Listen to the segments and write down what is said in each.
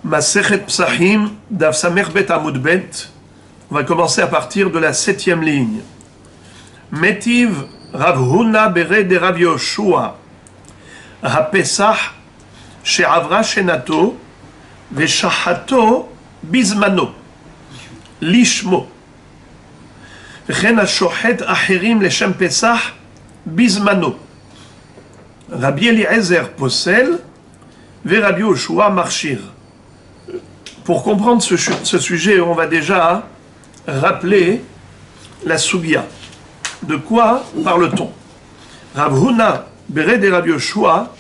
Masechet Psachim, Daf Samer Bet Amud Bet. On va commencer à partir de la 7e ligne. Metiv Rav Huna Bere de Rav Yoshua. HaPesach She'avra Shenato Veshahato Bizmano. Lishmo. וכן השוחט אחרים לשם פסח בזמנו. רבי אליעזר פוסל ורבי יהושע מכשיר. Pour comprendre ce sujet, on va déjà rappeler la Sugia. De quoi parle-t-on? Rav Huna Bere de Rav Yoshua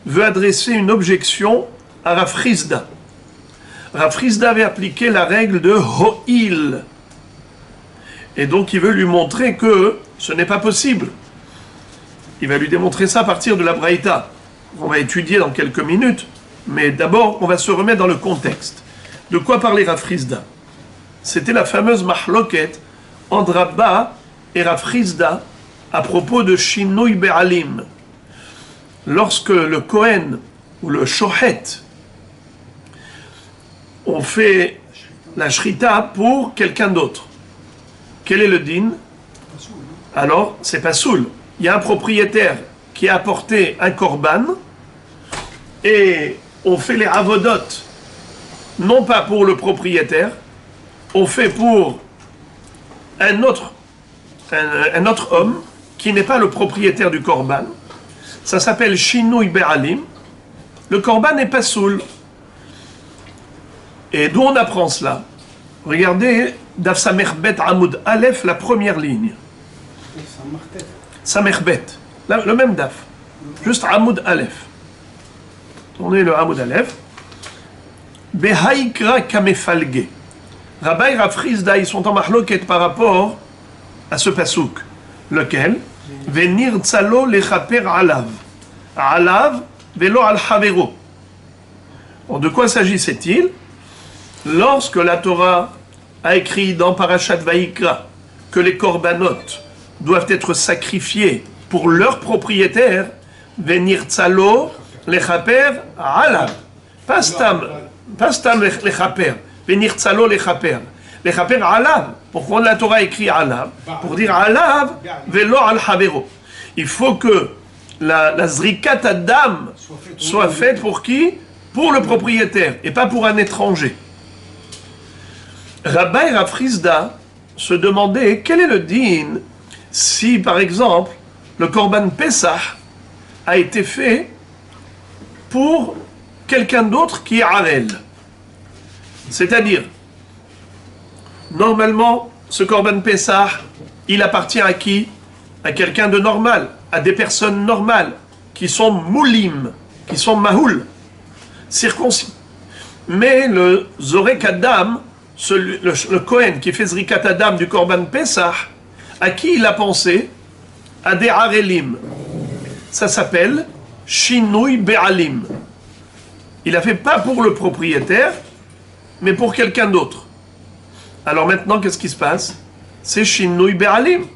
veut adresser une objection à Rav Chizda. Rav Chizda avait appliqué la règle de Ho'il. Et donc il veut lui montrer que ce n'est pas possible. Il va lui démontrer ça à partir de la Braïta. On va étudier dans quelques minutes, mais d'abord on va se remettre dans le contexte. De quoi parlait Rav Chizda? C'était la fameuse mahloket entre Rabba et Rav Chizda à propos de Shinui Be'alim. Lorsque le Kohen ou le Shohet ont fait la shrita pour quelqu'un d'autre, quel est le din? Alors, c'est pas soul. Il y a un propriétaire qui a apporté un korban et on fait les avodot, non pas pour le propriétaire, on fait pour un autre homme qui n'est pas le propriétaire du korban. Ça s'appelle Shinui Be'alim. Le korban n'est pas soul. Et d'où on apprend cela? Regardez Daf Samer Bet Amud Aleph, la première ligne. Samer Bet, le même Daf. Juste Amud Aleph. Tournez le Amud Aleph. Behaïkra Kamefalge. Rabba et Rav Chizda, ils sont en mahloket par rapport à ce pasouk. Lequel? Venir tzalo lechaper alav. Alav velo al havero. De quoi s'agissait-il? Lorsque la Torah a écrit dans Parashat Vayikra que les korbanot doivent être sacrifiés pour leur propriétaire, venir tzalo lechaper alav. Pas stam lechaper, venir tzalo lechaper. Lechaper alav. Pourquoi la Torah écrit alav? Pour dire alav velo al havero. Il faut que la zrikat adam soit faite pour qui? Pour le propriétaire et pas pour un étranger. Rabba et Rav Chizda se demandaient quel est le din si, par exemple, le korban Pesach a été fait pour quelqu'un d'autre qui est Harel. C'est-à-dire, normalement, ce korban Pesach, il appartient à qui? À quelqu'un de normal, à des personnes normales, qui sont moulim, qui sont mahoul, circoncis. Mais le Zorek Adam, le Kohen qui fait Zrikat Adam du Korban Pesach, à qui il a pensé? À des Harelim. Ça s'appelle Shinui Be'alim. Il a fait pas pour le propriétaire, mais pour quelqu'un d'autre. Alors maintenant, qu'est-ce qui se passe? C'est Shinui Be'alim.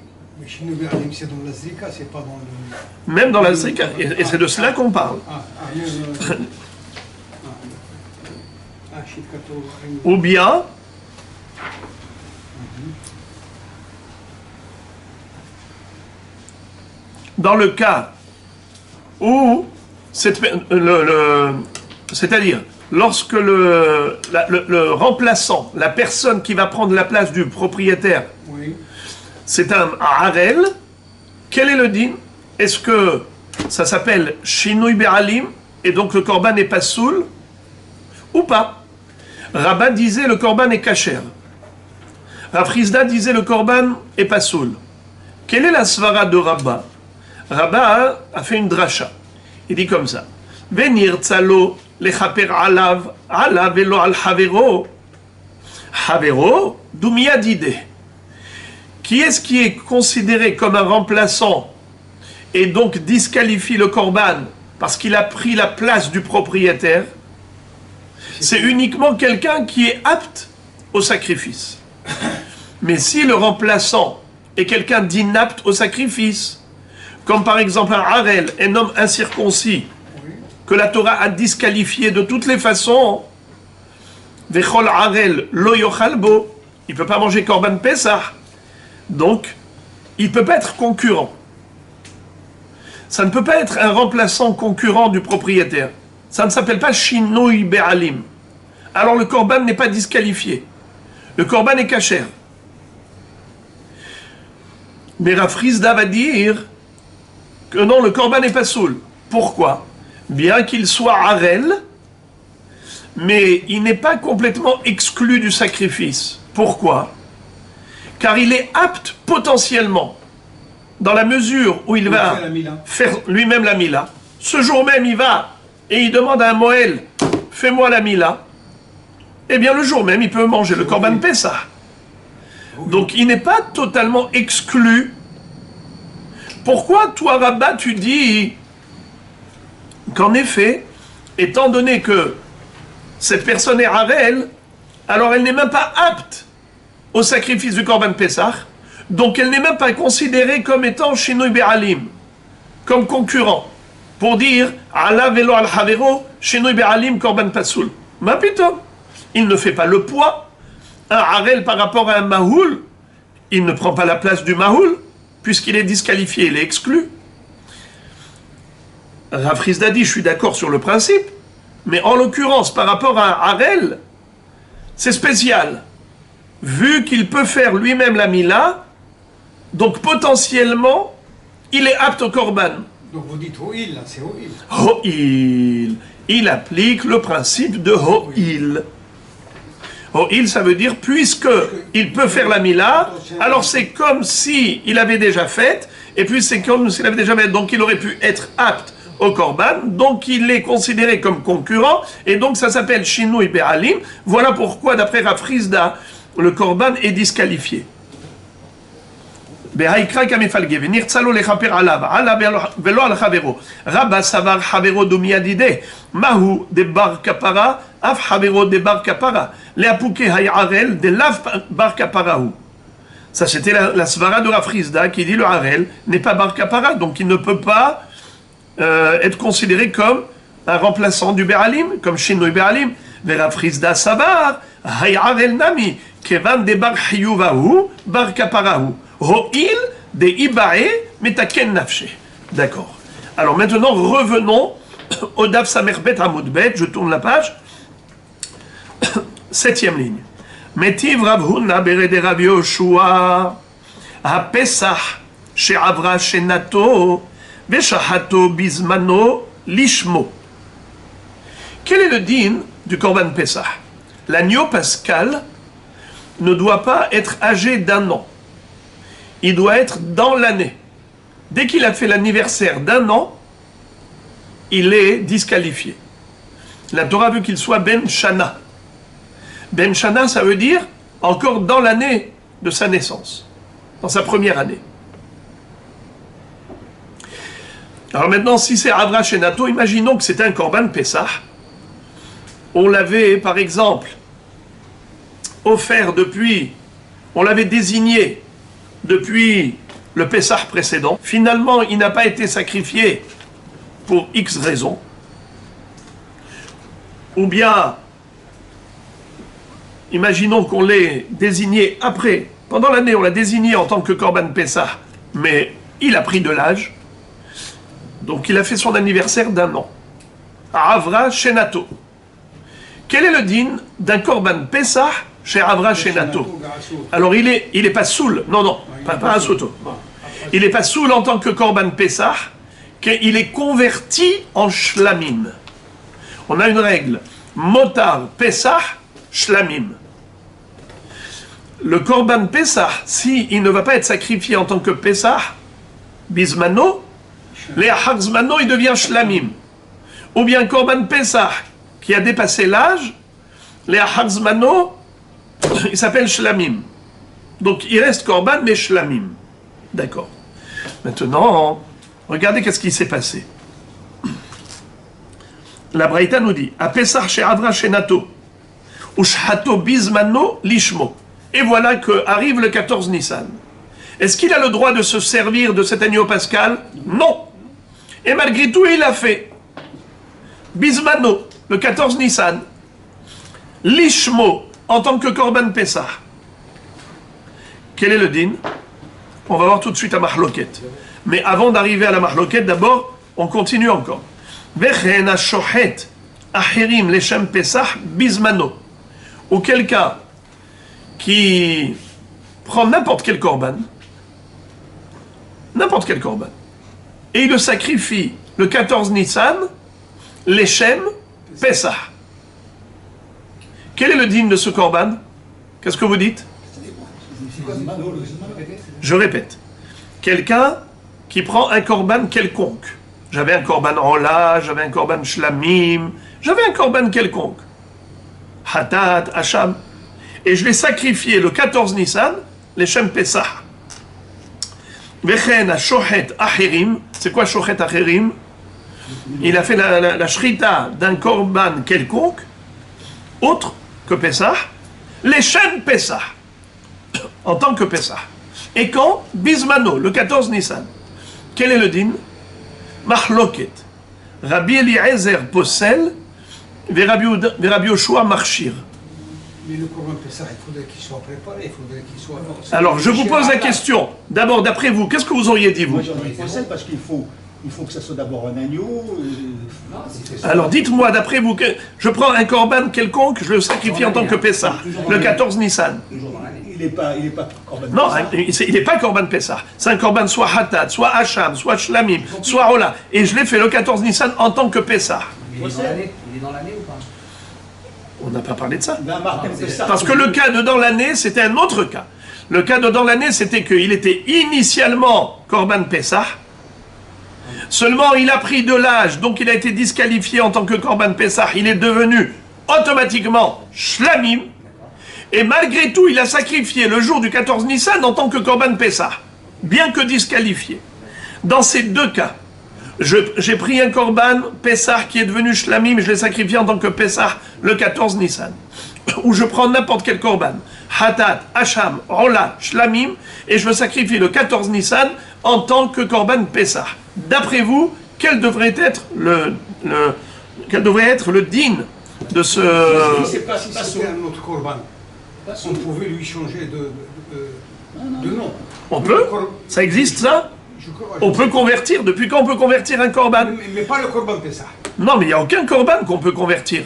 Mais Shinui Be'alim, c'est dans la Zrika, c'est pas dans le... Même dans la Zrika, et c'est de cela qu'on parle. Ou bien, dans le cas où, c'est-à-dire, lorsque le remplaçant, la personne qui va prendre la place du propriétaire, oui, c'est un harel, quel est le din? Est-ce que ça s'appelle Shinui Be'alim, et donc le korban n'est pas soul, ou pas? Rabba disait le korban est kasher. Rav Chizda disait le korban est pas soul. Quelle est la svara de Rabba? Rabba a fait une dracha. Il dit comme ça. Venir tzalo lechaper alav, alav velo al havero. Havero, d'oumiyadide. Qui est-ce qui est considéré comme un remplaçant et donc disqualifie le korban parce qu'il a pris la place du propriétaire? C'est uniquement quelqu'un qui est apte au sacrifice. Mais si le remplaçant est quelqu'un d'inapte au sacrifice, comme par exemple un harel, un homme incirconcis, que la Torah a disqualifié de toutes les façons, Vechol arel lo yochal bo. Il ne peut pas manger korban pesach. Donc, il ne peut pas être concurrent. Ça ne peut pas être un remplaçant concurrent du propriétaire. Ça ne s'appelle pas shinui be'alim. Alors le korban n'est pas disqualifié. Le korban est kasher. Mais Rav Frisda va dire que non, le korban n'est pas soul. Pourquoi? Bien qu'il soit harel, mais il n'est pas complètement exclu du sacrifice. Pourquoi? Car il est apte potentiellement, dans la mesure où il va faire lui-même la mila. Ce jour même, il va et il demande à un Moël, fais-moi la mila. Eh bien, le jour même, il peut manger le korban Pessah. Donc, il n'est pas totalement exclu. Pourquoi, toi, Rabat, tu dis qu'en effet, étant donné que cette personne est harel, alors elle n'est même pas apte au sacrifice du korban Pessah, donc elle n'est même pas considérée comme étant shinui be'alim, comme concurrent, pour dire ala velo al havero shinui be'alim korban pasoul. Ma pitom, il ne fait pas le poids. Un harel par rapport à un mahoul, il ne prend pas la place du mahoul, puisqu'il est disqualifié, il est exclu. Rav Frisda dit, je suis d'accord sur le principe, mais en l'occurrence, par rapport à un harel, c'est spécial. Vu qu'il peut faire lui-même la mila, donc potentiellement, il est apte au korban. Donc vous dites Ho'il, là, c'est Ho'il. Ho'il. Il applique le principe de Ho'il. Ho'il, ça veut dire, puisque il peut faire la mila, alors c'est comme si il avait déjà fait, et puis c'est comme s'il avait déjà fait, donc il aurait pu être apte au korban, donc il est considéré comme concurrent, et donc ça s'appelle shinui be'alim. Voilà pourquoi, d'après Rav Frisda, le korban est disqualifié. Behaikra kamifalge, venirtzalo lechaper alav, alav velo al chavero. Rabba savar chavero dumiyadide, mahu de bar kapara, af chavero de bar kapara. Leapuke hayarel de lav bar kaparahu. Ça, c'était la svara de Rav Frisda qui dit le harel n'est pas bar kapara, donc il ne peut pas être considéré comme un remplaçant du be'alim, comme shinui be'alim. Rav Frisda savar, hayarel nami, kevan de bar hiyuvahu, bar kaparahu. Ho'il de ibae metaken nafshe. D'accord. Alors maintenant, revenons au Daf Samerbet Amoudbet. Je tourne la page. 7e ligne. Metiv Rav Huna berede Rav Yoshua ha-Pesach she'avra shenato ve'shahato bizmano lishmo. Quel est le din du Korban Pesach? L'agneau pascal ne doit pas être âgé d'1 an. Il doit être dans l'année. Dès qu'il a fait l'anniversaire d'1 an, il est disqualifié. La Torah veut qu'il soit Ben Shana. Ben Shana, ça veut dire encore dans l'année de sa naissance, dans sa première année. Alors maintenant, si c'est Avra Shenato, imaginons que c'était un Korban Pessah. On l'avait, par exemple, offert depuis, on l'avait désigné depuis le Pessah précédent. Finalement, il n'a pas été sacrifié pour X raisons. Ou bien, imaginons qu'on l'ait désigné après. Pendant l'année, on l'a désigné en tant que Korban Pessah, mais il a pris de l'âge. Donc, il a fait son anniversaire d'1 an. Avra Shenato. Quel est le din d'un Korban Pessah chez Avra Shenato? Alors, il est pas soul. Non, pas un soto. Il n'est pas soul en tant que Korban Pessah, qu'il est converti en shlamim. On a une règle. Motar Pessah, shlamim. Le Korban Pessah, s'il ne va pas être sacrifié en tant que Pessah, bismano, les harzmano, il devient shlamim. Ou bien Korban Pessah, qui a dépassé l'âge, les harzmano, il s'appelle shlamim. Donc il reste Korban, mais shlamim. D'accord. Maintenant, regardez qu'est-ce qui s'est passé. La Braïta nous dit, à Pessah she'avra shenato, ushhato bizmano lishmo. Et voilà que arrive le 14 Nissan. Est-ce qu'il a le droit de se servir de cet agneau pascal? Non. Et malgré tout, il l'a fait. Bismano, le 14 Nissan. Lishmo, en tant que Korban Pessah. Quel est le din? On va voir tout de suite à Mahloket. Mais avant d'arriver à la Mahloket, d'abord, on continue encore. Vechen ha-shohet achirim leshem Pesach bismano. Ou quelqu'un qui prend n'importe quel korban, et il le sacrifie le 14 Nissan, leshem Pesach. Quel est le din de ce korban? Qu'est-ce que vous dites? Je répète. Quelqu'un qui prend un korban quelconque. J'avais un korban Ola, j'avais un korban Shlamim, j'avais un korban quelconque. Hatat, Hacham. Et je l'ai sacrifié le 14 Nissan, les Shem Pesach. Vechen a Shohet Acherim. C'est quoi Shohet Acherim? Il a fait la shrita d'un korban quelconque, autre que Pesach, les Shem Pesach, en tant que Pesach. Et quand? Bismano, le 14 Nissan. Quel est le din? Mahloket. Rabbi Eliezer Posel, et Rabbi Yoshua Marchir. Mais le Korban Pessah, il faudrait qu'il soit préparé, il faudrait qu'il soit... Alors, je vous pose la question. D'abord, d'après vous, qu'est-ce que vous auriez dit, vous? Moi, j'aurais Posel parce qu'il faut que ça soit d'abord un agneau. Alors, dites-moi, d'après vous, que je prends un korban quelconque, je le sacrifie en tant que Pessah, le 14 Nissan. Il n'est pas Korban Non, Pessah. il n'est pas korban Pessah. C'est un korban soit Hatat, soit Hacham, soit Shlamim, soit Ola. Et je l'ai fait le 14 Nissan en tant que Pessah. Il est dans l'année ou pas? On n'a pas parlé de ça. Pessah. Parce que le cas de dans l'année, c'était un autre cas. Le cas de dans l'année, c'était qu'il était initialement korban Pessah. Seulement, il a pris de l'âge, donc il a été disqualifié en tant que korban Pessah. Il est devenu automatiquement Shlamim. Et malgré tout, il a sacrifié le jour du 14 Nissan en tant que korban Pessah, bien que disqualifié. Dans ces deux cas, j'ai pris un korban Pessah qui est devenu Shlamim, je l'ai sacrifié en tant que Pessah le 14 Nissan. Ou je prends n'importe quel korban, Hatat, Hacham, Ola, Shlamim, et je le sacrifie le 14 Nissan en tant que korban Pessah. D'après vous, quel devrait être le din de ce... Si c'était un autre Korban, on pouvait lui changer de nom. On peut? Ça existe, ça? On peut convertir. Depuis quand on peut convertir un korban? Mais pas le Korban Pessah. Non, mais il n'y a aucun korban qu'on peut convertir.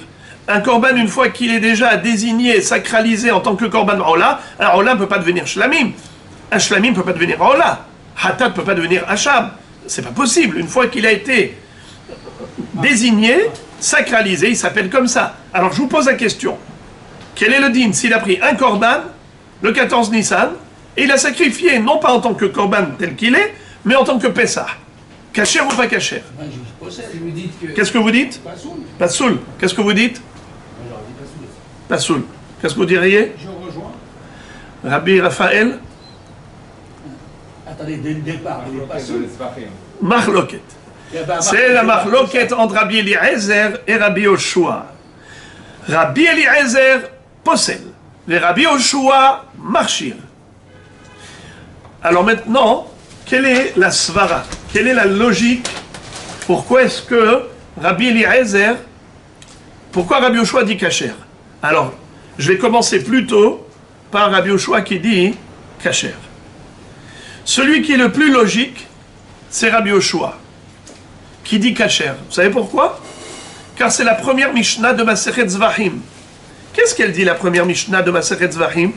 Un korban, une fois qu'il est déjà désigné, sacralisé en tant que korban Ola, un Ola ne peut pas devenir Shlamim. Un Shlamim ne peut pas devenir Ola. Hatat ne peut pas devenir Hacham. C'est pas possible. Une fois qu'il a été désigné, sacralisé, il s'appelle comme ça. Alors je vous pose la question. Quel est le din s'il a pris un korban, le 14 Nissan, et il a sacrifié, non pas en tant que korban tel qu'il est, mais en tant que Pessah? Kasher ou pas kasher? Qu'est-ce que vous dites? Pasoul. Qu'est-ce que vous dites? Pasoul. Qu'est-ce que vous diriez? Je rejoins. Rabbi Raphaël? Attendez, dès le départ, il n'est pas seul. Mahloket. C'est la Mahloket entre Rabbi Eliezer et Rabbi Yoshua. Rabbi Eliezer Posel. Les Rabbi Yoshua Marchir. Alors maintenant, quelle est la svara? Quelle est la logique? Pourquoi est-ce que Rabbi Eliezer, pourquoi Rabbi Yoshua dit kasher? Alors, je vais commencer plutôt par Rabbi Yoshua qui dit kasher. Celui qui est le plus logique, c'est Rabbi Yoshua, qui dit kasher. Vous savez pourquoi? Car c'est la première Mishnah de Masechet Zvahim. Qu'est-ce qu'elle dit, la première Mishnah de Masechet Zvahim?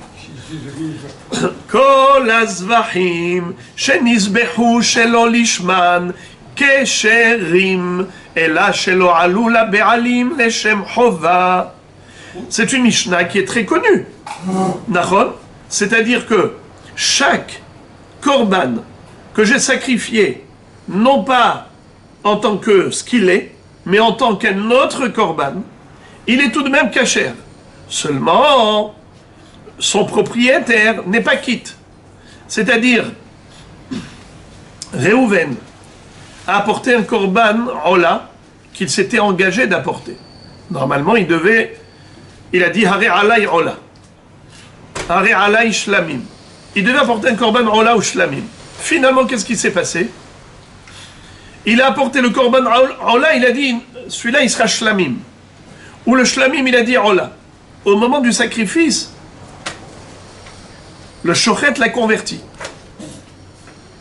Kol azvahim shenizbehu shelo lishman kesherim ela shelo alula be'alim leshem chova. C'est une Mishnah qui est très connue. Nachon, c'est-à-dire que chaque korban que j'ai sacrifié, non pas en tant que ce qu'il est, mais en tant qu'un autre korban, il est tout de même kasher. Seulement, son propriétaire n'est pas quitte. C'est-à-dire, Réhouven a apporté un korban Ola qu'il s'était engagé d'apporter. Normalement, il a dit Hare alay Ola. Hare alay Shlamim. Il devait apporter un korban Ola ou Shlamim. Finalement, qu'est-ce qui s'est passé? Il a apporté le korban Ola, il a dit celui-là il sera Shlamim. Ou le Shlamim, il a dit Ola. au moment du sacrifice, le shochet l'a converti.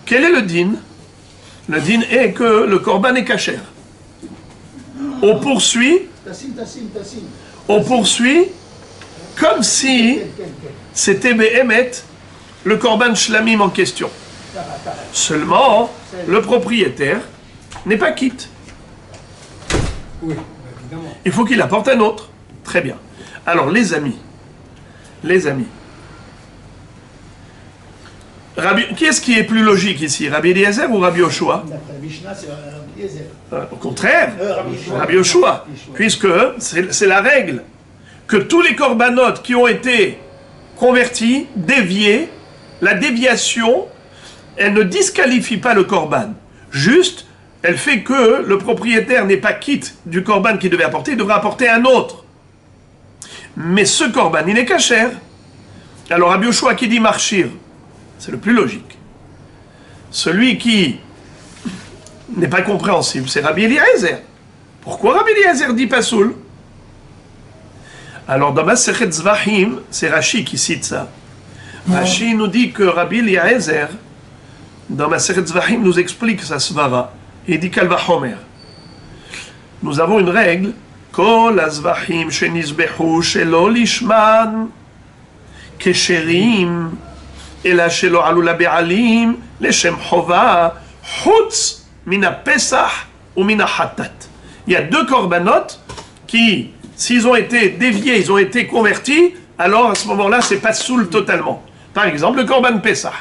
Quel est le din? Le din est que le korban est kasher. On poursuit comme si c'était Behemet, le korban shlamim en question. Seulement, le propriétaire n'est pas quitte. Oui, évidemment. Il faut qu'il apporte un autre. Très bien. Alors, les amis, qui est-ce qui est plus logique ici, Rabbi Eliezer ou Rabbi Yoshua? D'après la Mishnah, c'est Rabbi Eliezer. Au contraire, Rabbi Yoshua. Rabbi Yoshua, puisque c'est la règle que tous les corbanotes qui ont été convertis, déviés, la déviation, elle ne disqualifie pas le korban. Juste, elle fait que le propriétaire n'est pas quitte du korban qu'il devait apporter, il devra apporter un autre. Mais ce korban, il est kasher. Alors Rabbi Yoshua qui dit marchir, c'est le plus logique. Celui qui n'est pas compréhensible, c'est Rabbi Eliezer. Pourquoi Rabbi Eliezer dit pasoul? Alors dans Masechet Zvachim, c'est Rashi qui cite ça. Rashi nous dit que Rabbi Eliezer, dans Masechet Zvachim, nous explique sa svara. Il dit Kal vachomer. Nous avons une règle. Kol azvachim shenizbehu shelo lishman kesherim אלא שלא עלו לבעלים לשם חובה חוץ מן הפסח ומן החטאת. Il y a deux corbanotes qui, s'ils ont été déviés, ils ont été convertis, alors à ce moment-là, c'est pas soul totalement. Par exemple, le korban Pessah.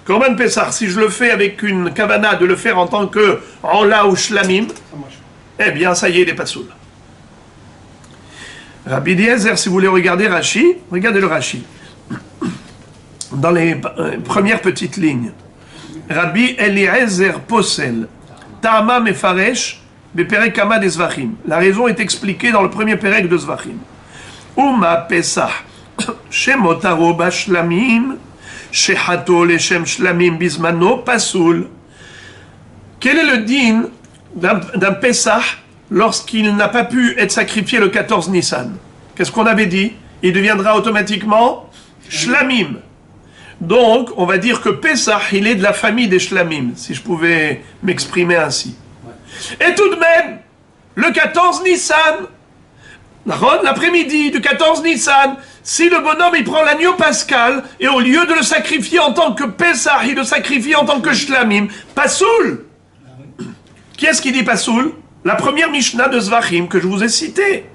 Korban Pessah, si je le fais avec une kavana de le faire en tant que Ola ou Shlamim, eh bien, ça y est, il n'est pas soul. Rabbi Eliezer, si vous voulez regarder Rashi, regardez le Rashi. Dans les premières petites lignes, Rabbi Eliezer Posel, Ta'ama Mefaresh, Beperek Kama des Zvachim. La raison est expliquée dans le premier Perek de Zvachim. Uma Pesach, Shemotaro Bashlamim, Shehato Leshem Shlamim Bismano, Pasoul. Quel est le din d'un Pesach lorsqu'il n'a pas pu être sacrifié le 14 Nissan? Qu'est-ce qu'on avait dit? Il deviendra automatiquement Shlamim. Donc, on va dire que Pessah, il est de la famille des Shlamim, si je pouvais m'exprimer ainsi. Et tout de même, le 14 Nissan, l'après-midi du 14 Nissan, si le bonhomme il prend l'agneau pascal, et au lieu de le sacrifier en tant que Pessah, il le sacrifie en tant que Shlamim, Pasoul. Qui est-ce qui dit Pasoul? La première Mishnah de Zvachim que je vous ai citée.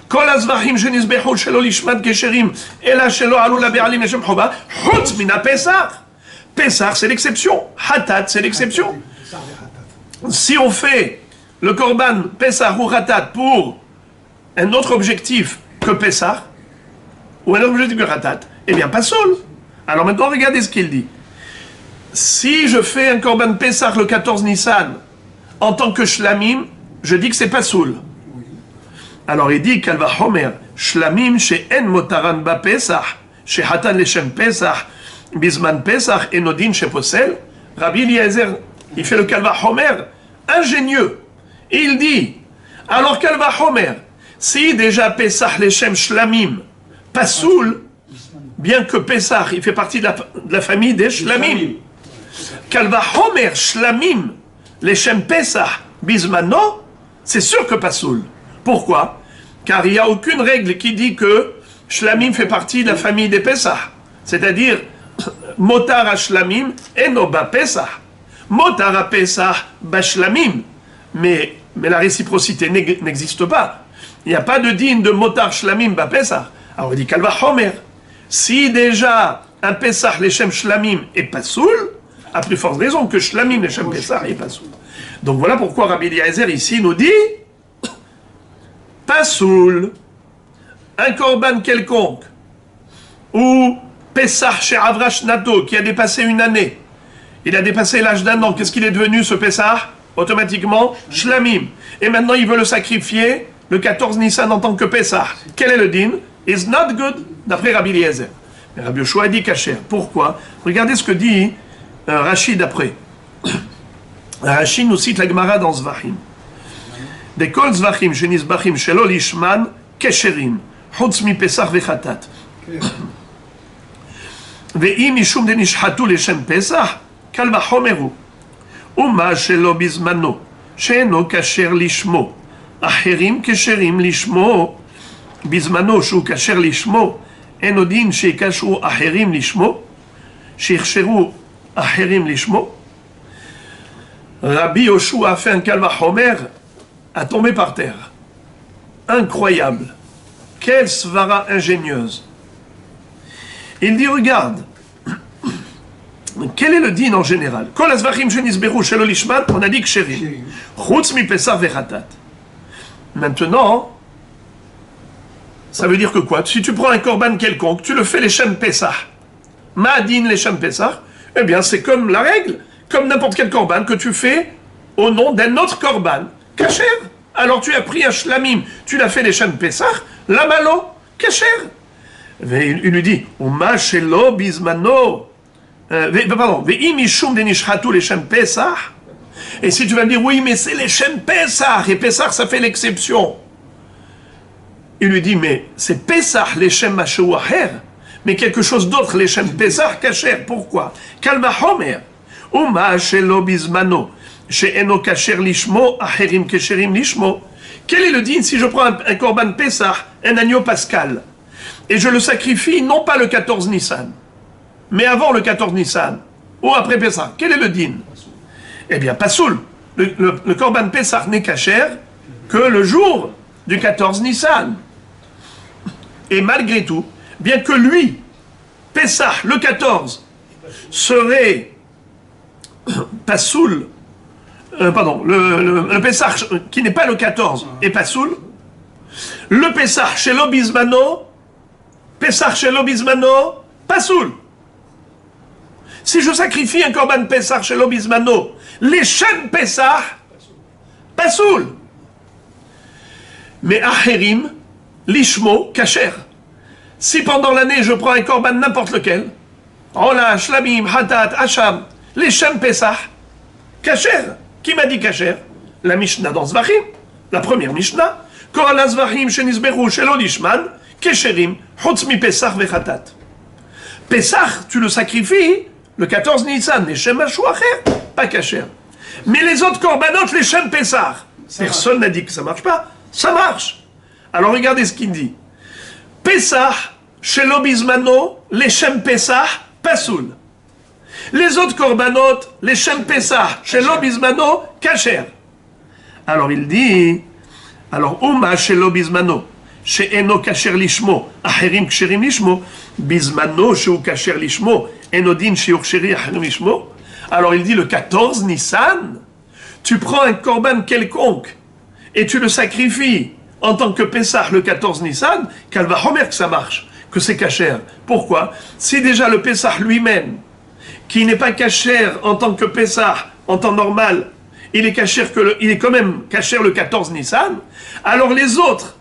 Kol azvachim shenizbehu shelo lishman kesherim ela shelo alu labe'alim leshem chova chutz mina Pesach. Pesach, c'est l'exception. Hatat, c'est l'exception. Si on fait le korban Pesach ou Hatat pour un autre objectif que Pesach, ou un autre objectif que Hatat, eh bien, pas seul. Alors maintenant, regardez ce qu'il dit. Si je fais un korban Pesach le 14 Nissan en tant que Shlamim, je dis que c'est pas soul. Alors il dit qu'elle va Homer, Shlamim she'en motaran ba Pesach, she'hatan leshem Pesach, bisman Pesach et nodin she'posel. Rabbi Eliezer, il fait le Kalva Homer, ingénieux. Et il dit, alors Kalva Homer, si déjà Pesach leshem Shlamim, pasoul, bien que Pesach, il fait partie de la famille des Shlamim. Kalva Homer, Shlamim, leshem Pesach, bismano, c'est sûr que pasoul. Pourquoi? Car il n'y a aucune règle qui dit que Shlamim fait partie de la famille des Pesach. C'est-à-dire, Motar à Shlamim et Noba Pesach. Motar à Pesach, Bashlamim. Mais la réciprocité n'existe pas. Il n'y a pas de digne de Motar Shlamim, Ba Pesach. Alors il dit Kalva Homer. Si déjà un Pesach, Leshem Shlamim est Pasoul, à plus forte raison que Shlamim, Leshem Pesach est Pasoul. Donc voilà pourquoi Rabbi Eliezer ici nous dit Pasoul, un korban quelconque, ou Pesach chez Avrash Nato, qui a dépassé une année, il a dépassé l'âge d'un an, qu'est-ce qu'il est devenu ce Pesach? Automatiquement, Shlamim. Et maintenant il veut le sacrifier le 14 Nissan en tant que Pesach. Quel est le din? Is not good, d'après Rabbi Eliezer. Mais Rabbi Yoshua dit kasher. Pourquoi? Regardez ce que dit Rashi d'après. Rashi nous cite la Gemara dans Zvachim. Des kol zvachim shenizbachim shelo lishman kesherim חוץ מפסח וחטאת. ואם משום דנשחטו לשם פסח, קל וחומר הוא. ומה שלא בזמנו, שאינו כשר לשמו, אחרים כשרים לשמו, בזמנו שהוא כשר לשמו, אינו דין שיקשרו אחרים לשמו, שיכשרו אחרים לשמו. Rabbi Yoshua a fait un Kalvachomer, a tombé par terre. Incroyable. Quelle svara ingénieuse. Il dit, regarde, quel est le din en général? Kol azvachim shenisberu shelo lishman, on a dit ksherim. Chutz mi pesach vechatat. Maintenant, ça veut dire que quoi? Si tu prends un korban quelconque, tu le fais les Shem Pesach. Ma'adin les Shem Pesach, eh bien c'est comme la règle, comme n'importe quel korban que tu fais au nom d'un autre korban, kasher. Alors tu as pris un shlamim, tu l'as fait les Shem Pesach, la malo, kasher. Il lui dit, Uma shelo bizmano, pardon, ve'im ishum denishchatu les Shem Pesach. Et si tu vas me dire, oui, mais c'est les Shem Pesach, et Pesach ça fait l'exception. Il lui dit, mais c'est Pesach, les Shem Mashou Acher, mais quelque chose d'autre, les Shem Pesach, Kacher. Pourquoi? Kalma Homer, Uma Shelo Bizmano, She'eno Kacher Lishmo, Acherim Kesherim Lishmo. Quel est le din si je prends un korban Pesach, un agneau pascal, et je le sacrifie non pas le 14 Nissan, mais avant le 14 Nissan, ou après Pesach? Quel est le din? Eh bien, Pasoul. Le korban Pesach n'est Kacher que le jour du 14 Nissan. Et malgré tout, bien que lui, Pesach, le 14, serait Pasoul, le Pesach qui n'est pas le 14 est Pasoul, le Pesach chez l'Obizmano, Pasoul. Si je sacrifie un korban Pesach chez l'Obizmano, les Shem Pesach, Pasoul. Mais Acherim, Lishmo, Kacher. Si pendant l'année je prends un korban n'importe lequel, Ola, Shlamim, Hatat, Hacham, les Shem Pesach, Kacher. Qui m'a dit Kacher? La Mishnah dans Zvachim, la première Mishnah. Kol Zvachim shenisberu shelo lishman, Kesherim, Chutz mi Pesach vechatat. Pesach, tu le sacrifies le 14 Nissan, les Shem Mashou Acher, pas Kacher. Mais les autres korbanot, les Shem Pesach, personne n'a dit que ça marche pas. Ça marche. Alors regardez ce qu'il dit. Pesach, chez l'Obizmano, les Shem Pesach, Pasoul. Les autres korbanot, les Shem Pesach, chez l'Obizmano, Kacher. Alors il dit, alors Uma chez l'Obizmano, chez Eno Kacher Lishmo, Acherim Ksherim Lishmo, Bizmano chez Kacher Lishmo, Enodin chez Uksheri Acherim Lishmo. Alors il dit le 14 Nissan, tu prends un korban quelconque, et tu le sacrifies en tant que Pessah le 14 Nissan, qu'elle va remettre que ça marche, que c'est kasher. Pourquoi? Si déjà le Pessah lui-même, qui n'est pas kasher en tant que Pessah en temps normal, il est quand même kasher le 14 Nissan, alors les autres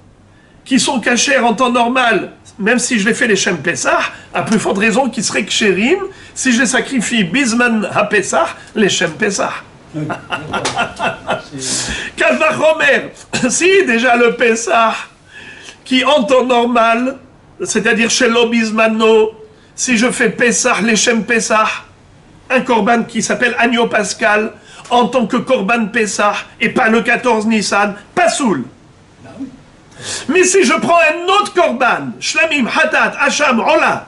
qui sont kasher en temps normal, même si je les fais les Shem Pessah, à plus forte raison qu'ils seraient ksherim si je les sacrifie Bizman ha-Pessah, les Shem Pessah. Kalvachomer, si déjà le Pessah, qui en temps normal, c'est-à-dire chez l'Obizmano, si je fais Pessah, les Shem Pessah, un korban qui s'appelle Agneau Pascal, en tant que korban Pessah, et pas le 14 Nissan, Pasoul. Mais si je prends un autre korban, Shlamim, Hatat, Hacham, Ola,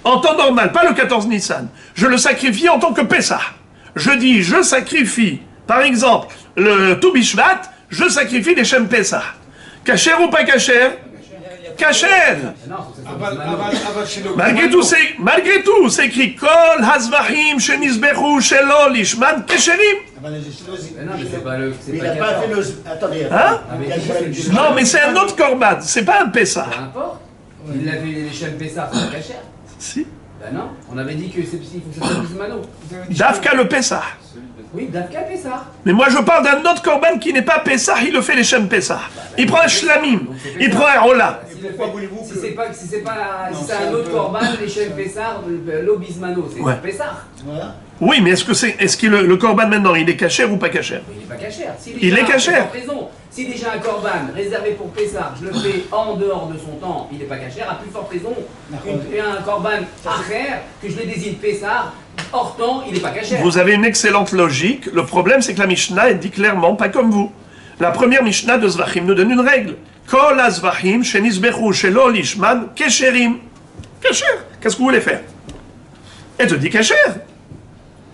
en temps normal, pas le 14 Nissan, je le sacrifie en tant que Pessah. Je dis, je sacrifie, par exemple, le Toubishvat, je sacrifie les Shem Pesach. Kacher ou pas kacher? Kacher. Malgré tout, c'est écrit Kol Hazvahim Shenisberu Shelo Lishman Kesherim. Il n'a pas fait le... Attendez. Hein? Non, mais c'est un autre korban, c'est pas un Pesach. Peu importe. Il a fait les Shem Pesach, c'est pas kasher. Si. Ben non, on avait dit que c'est il faut que ça soit Bizmano. Dafka le Pesach. Oui, Dafka Pesach. Mais moi je parle d'un autre korban qui n'est pas Pesach, il le fait les Shem Pesach. Il prend un Shlamim, il prend un Ola. Si c'est un autre korban, les Shem Pesach, l'Obizmano, c'est Ouais. Pesach. Voilà. Oui, mais est-ce que le korban maintenant, il est kasher ou pas kasher? Mais il n'est pas kasher. Il est kasher. raison. Si déjà un korban réservé pour Pessah, je le fais en dehors de son temps, il n'est pas caché, à plus forte raison, un korban acher, que je le désigne Pessah, hors temps, il n'est pas caché. Vous avez une excellente logique. Le problème, c'est que la Mishnah, elle dit clairement, pas comme vous. La première Mishnah de Zvachim nous donne une règle. Kol azvachim shenisbechu shelo lishman kesherim. Kasher. Qu'est-ce que vous voulez faire? Elle te dit kasher.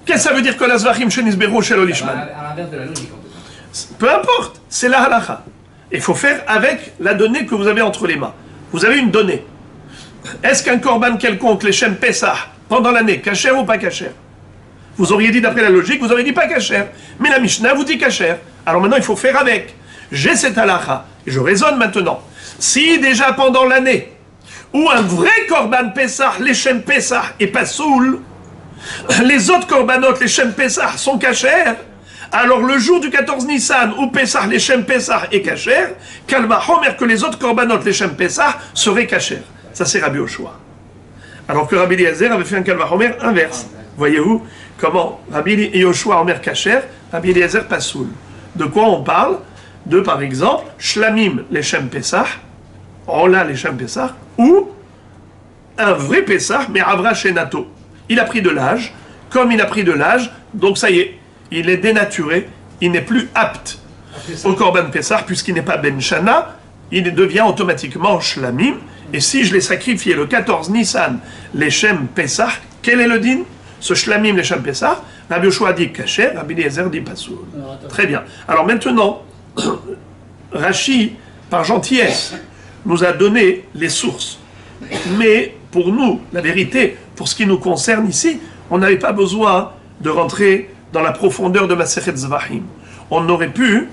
Qu'est-ce que ça veut dire kol azvachim shenisbechu shelo lishman? À l'inverse de la logique, en tout cas. Peu importe, c'est la halakha. Il faut faire avec la donnée que vous avez entre les mains. Vous avez une donnée. Est-ce qu'un korban quelconque, les Shem Pessah, pendant l'année, kasher ou pas kasher? Vous auriez dit d'après la logique, vous auriez dit pas kasher. Mais la Mishnah vous dit kasher. Alors maintenant, il faut faire avec. J'ai cette halakha. Et je raisonne maintenant. Si déjà pendant l'année, où un vrai korban Pessah, les Shem Pessah, est pas soul, les autres korbanot, les Shem Pessah, sont kasher, alors le jour du 14 Nissan, où Pessah, les Shem Pessah est kasher, Kalma Homer, que les autres korbanot, les Shem Pessah, seraient kasher. Ça c'est Rabbi Yoshua. Alors que Rabbi Eliezer avait fait un Kalma Homer inverse. Voyez-vous comment Rabbi Yoshua Homer kasher, Rabbi Eliezer pasoul. De quoi on parle? De par exemple, Shlamim, les Shem Pessah, Ola, les Shem Pessah, ou un vrai Pessah, mais Avra Shenato. Il a pris de l'âge, comme il a pris de l'âge, donc ça y est, il est dénaturé, il n'est plus apte au Korban Pessah, puisqu'il n'est pas Ben Shana, il devient automatiquement Shlamim, et si je l'ai sacrifié le 14 Nissan, les Shem Pessah, quel est le din? Ce Shlamim, les Shem Pessah, Rabbi Yoshua dit Kasher, Rabbi Eliezer dit Pasoul. Très bien. Alors maintenant, Rashi, par gentillesse, nous a donné les sources. Mais pour nous, la vérité, pour ce qui nous concerne ici, on n'avait pas besoin de rentrer dans la profondeur de Masechet Zvachim. On aurait pu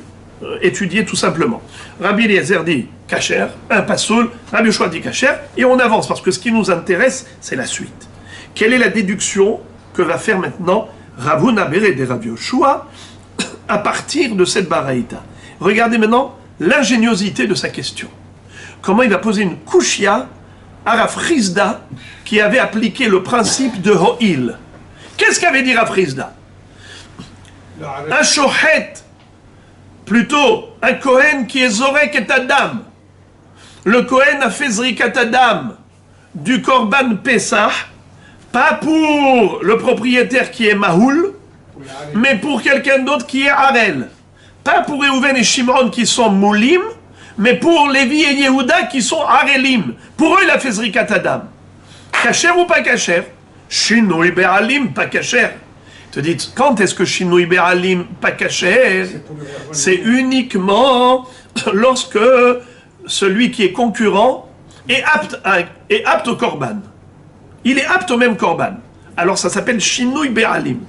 étudier tout simplement. Rabbi Eliezer dit Kasher, un Pasoul, Rabbi Yoshua dit Kasher, et on avance, parce que ce qui nous intéresse, c'est la suite. Quelle est la déduction que va faire maintenant Rav Huna Bered et Rabbi Yoshua à partir de cette baraïta? Regardez maintenant l'ingéniosité de sa question. Comment il va poser une kushia à Rav Chizda qui avait appliqué le principe de Ho'il. Qu'est-ce qu'avait dit Rav Chizda? Un shochet, plutôt un Kohen qui est Zorek et Adam. Le Kohen a fait Zrikat Adam du Korban Pessah, pas pour le propriétaire qui est Mahoul, mais pour quelqu'un d'autre qui est Harel. Pas pour Reuven et Shimron qui sont Moulim, mais pour Lévi et Yehuda qui sont Harelim. Pour eux, il a fait Zrikat Adam. Kacher ou pas kacher? Shinui Be'alim, pas kacher. Te dites, quand est-ce que Shinui Be'alim, pas kacher? C'est uniquement lorsque celui qui est concurrent est apte au korban. Il est apte au même korban. Alors ça s'appelle Shinui Be'alim.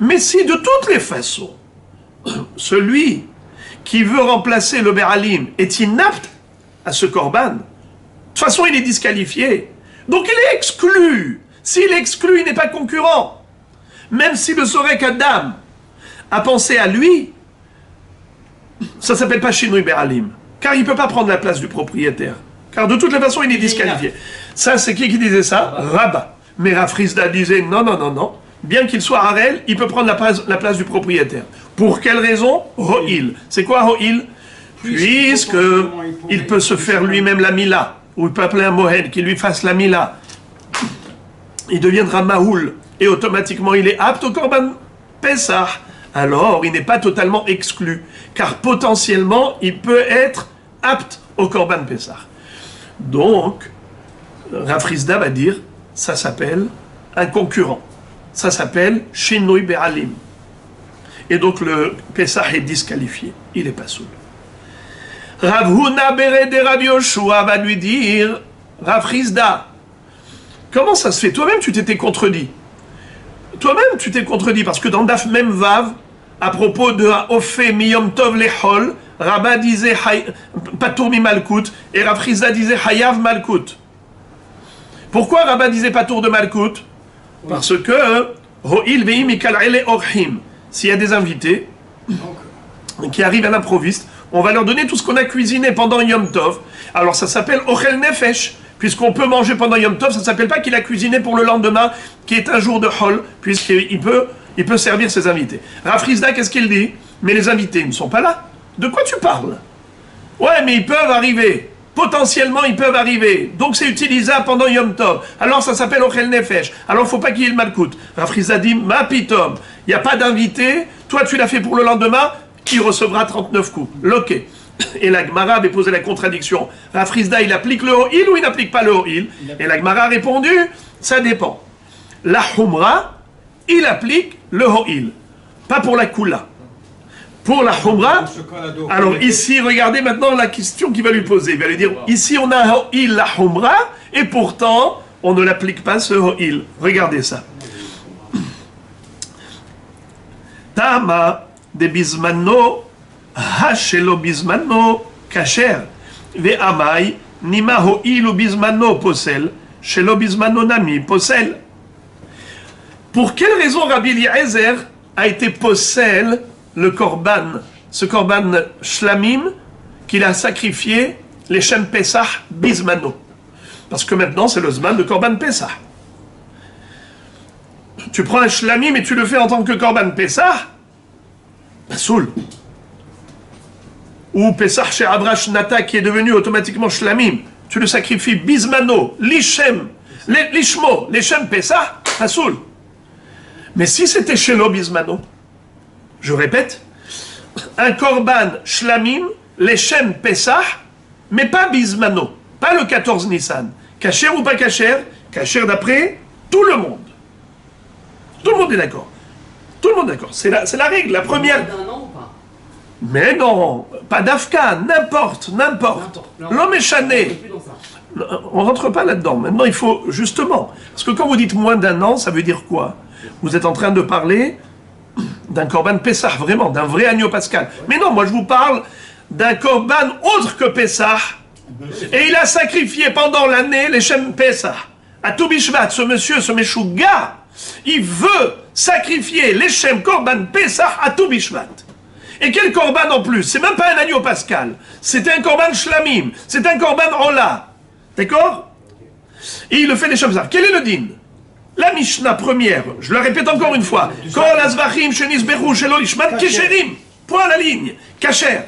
Mais si de toutes les façons, celui qui veut remplacer le Be'alim est inapte à ce korban, de toute façon il est disqualifié. Donc il est exclu. S'il est exclu, il n'est pas concurrent. Même si le Zorek Adam a pensé à lui, ça ne s'appelle pas Shinui Be'alim. Car il ne peut pas prendre la place du propriétaire. Car de toutes les façons, il est disqualifié. Ça, c'est qui disait ça? Rabba. Mais Rav Chizda disait non, non, non, non. Bien qu'il soit Harel, il peut prendre la place du propriétaire. Pour quelle raison? Ho'il. C'est quoi Ho'il? Puisque il peut se faire lui-même la Mila, ou il peut appeler un Mohed qui lui fasse la Mila. Il deviendra Mahoul, et automatiquement il est apte au Korban Pessah. Alors il n'est pas totalement exclu, car potentiellement il peut être apte au Korban Pessah. Donc, Rav Chizda va dire, ça s'appelle un concurrent. Ça s'appelle Shinui Be'alim. Et donc le Pessah est disqualifié. Il n'est pas soul. Rav Huna Bered et Rabbi Yoshua va lui dire, Rav Chizda, comment ça se fait? Toi-même tu t'étais contredit. Toi-même tu t'es contredit, parce que dans Daf Mem Vav, à propos de Ofé Miyom Tov Lechol, Rabba disait Patour mi Malkout, et Rav Chizda disait Hayav Malkout. Pourquoi Rabba disait Patour de Malkout? Parce que Ho'il ve'im ikal'ele orhim. S'il y a des invités qui arrivent à l'improviste, on va leur donner tout ce qu'on a cuisiné pendant Yom Tov. Alors ça s'appelle Ochel Nefesh, puisqu'on peut manger pendant Yom Tov. Ça ne s'appelle pas qu'il a cuisiné pour le lendemain, qui est un jour de Hol, puisqu'il peut servir ses invités. Rav Chizda, qu'est-ce qu'il dit? Mais les invités ne sont pas là. De quoi tu parles? Ouais, mais ils peuvent arriver. Potentiellement, ils peuvent arriver. Donc, c'est utilisable pendant Yom Tov. Alors, ça s'appelle Ochel Nefesh. Alors, il ne faut pas qu'il y ait le Malkout. Rav Chizda dit, ma pitom. Il n'y a pas d'invité. Toi, tu l'as fait pour le lendemain. Qui recevra 39 coups. Loqué. Et la Gemara avait posé la contradiction. Rav Chizda, il applique le Ho'il ou il n'applique pas le Ho'il? Et la Gemara a répondu, ça dépend. La Humra, il applique le Ho'il. Pas pour la Kula. Pour la Humra, Dans ce cas-là, donc, alors ici, regardez maintenant la question qu'il va lui poser. Il va lui dire, ici on a un Ho'il, la Humra, et pourtant, on ne l'applique pas ce Ho'il. Regardez ça. Tama de Bismano, Hashelo Bismano, Kacher, Ve'amai, Nima Ho'il ou Bismano, Posel, Shelo Bismano Nami, Posel. Pour quelle raison Rabbi Eliezer a été Posel le korban, ce korban shlamim qu'il a sacrifié les Shem Pesach Bismano? Parce que maintenant c'est le zman de korban Pesach. Tu prends un shlamim et tu le fais en tant que korban Pesach, Pasoul. Ou Pesach chez Abrash Nata qui est devenu automatiquement shlamim, tu le sacrifies Bismano, l'Ishem, l'Ishmo, les Shem Pesach, Pasoul. Mais si c'était Shelo Bismano, je répète, un korban shlamim, les Shem Pesach, mais pas Bismano, pas le 14 Nissan. Kacher ou pas kacher? Kacher d'après tout le monde. Tout le monde est d'accord. Tout le monde est d'accord. C'est la règle, la première. D'un an ou pas? Mais non, pas d'Afka, n'importe. L'homme est chané. On rentre pas là-dedans. Maintenant, il faut justement. Parce que quand vous dites moins d'un an, ça veut dire quoi? Vous êtes en train de parler d'un korban Pessah, vraiment, d'un vrai agneau pascal. Mais non, moi je vous parle d'un korban autre que Pessah. Et il a sacrifié pendant l'année les Shem Pessah. À Toubishvat, ce monsieur, ce Meshuga, il veut sacrifier les Shem Korban Pessah à Toubishvat. Et quel korban en plus? C'est même pas un agneau pascal. C'est un korban shlamim. C'est un korban ola. D'accord? Et il le fait les Shem Pessah. Quel est le din? La Mishnah première, je la répète encore une fois. Kol azvachim shenisberu shelo ishmat kesherim. Point à la ligne. Kacher.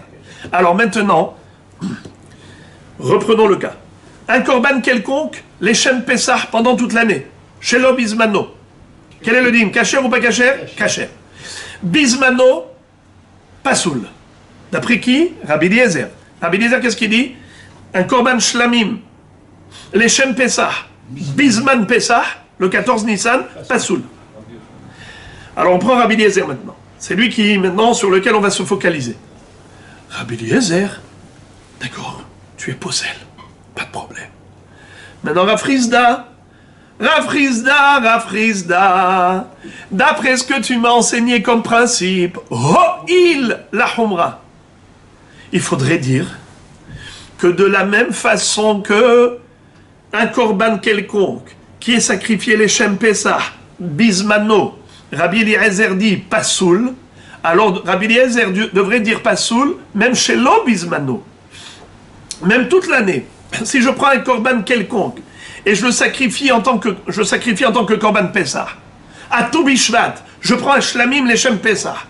Alors maintenant, reprenons le cas. Un korban quelconque, les Shem Pessah pendant toute l'année. Shelo bismano. Quel est le din? Kacher ou pas kacher? Kacher. Bismano, pasoul. D'après qui? Rabbi Eliezer. Rabbi Eliezer, qu'est-ce qu'il dit? Un korban shlamim, les Shem Pessah, bisman Pessah, le 14 Nissan, pasoul. Alors on prend Rabbi Eliezer maintenant. C'est lui qui, maintenant, sur lequel on va se focaliser. Rabbi Eliezer, d'accord, tu es Posel, pas de problème. Maintenant Rav Chizda, d'après ce que tu m'as enseigné comme principe, Ho'il la Humra. Il faudrait dire que de la même façon que un korban quelconque qui est sacrifié les Shem Pesach, Bismano, Rabbi Eliezer dit Pasoul, alors Rabbi Eliezer devrait dire Pasoul, même chez l'eau Bismano, même toute l'année. Si je prends un korban quelconque et je le sacrifie en tant que korban Pesach, à Toubishvat, je prends un shlamim les Shem Pesach.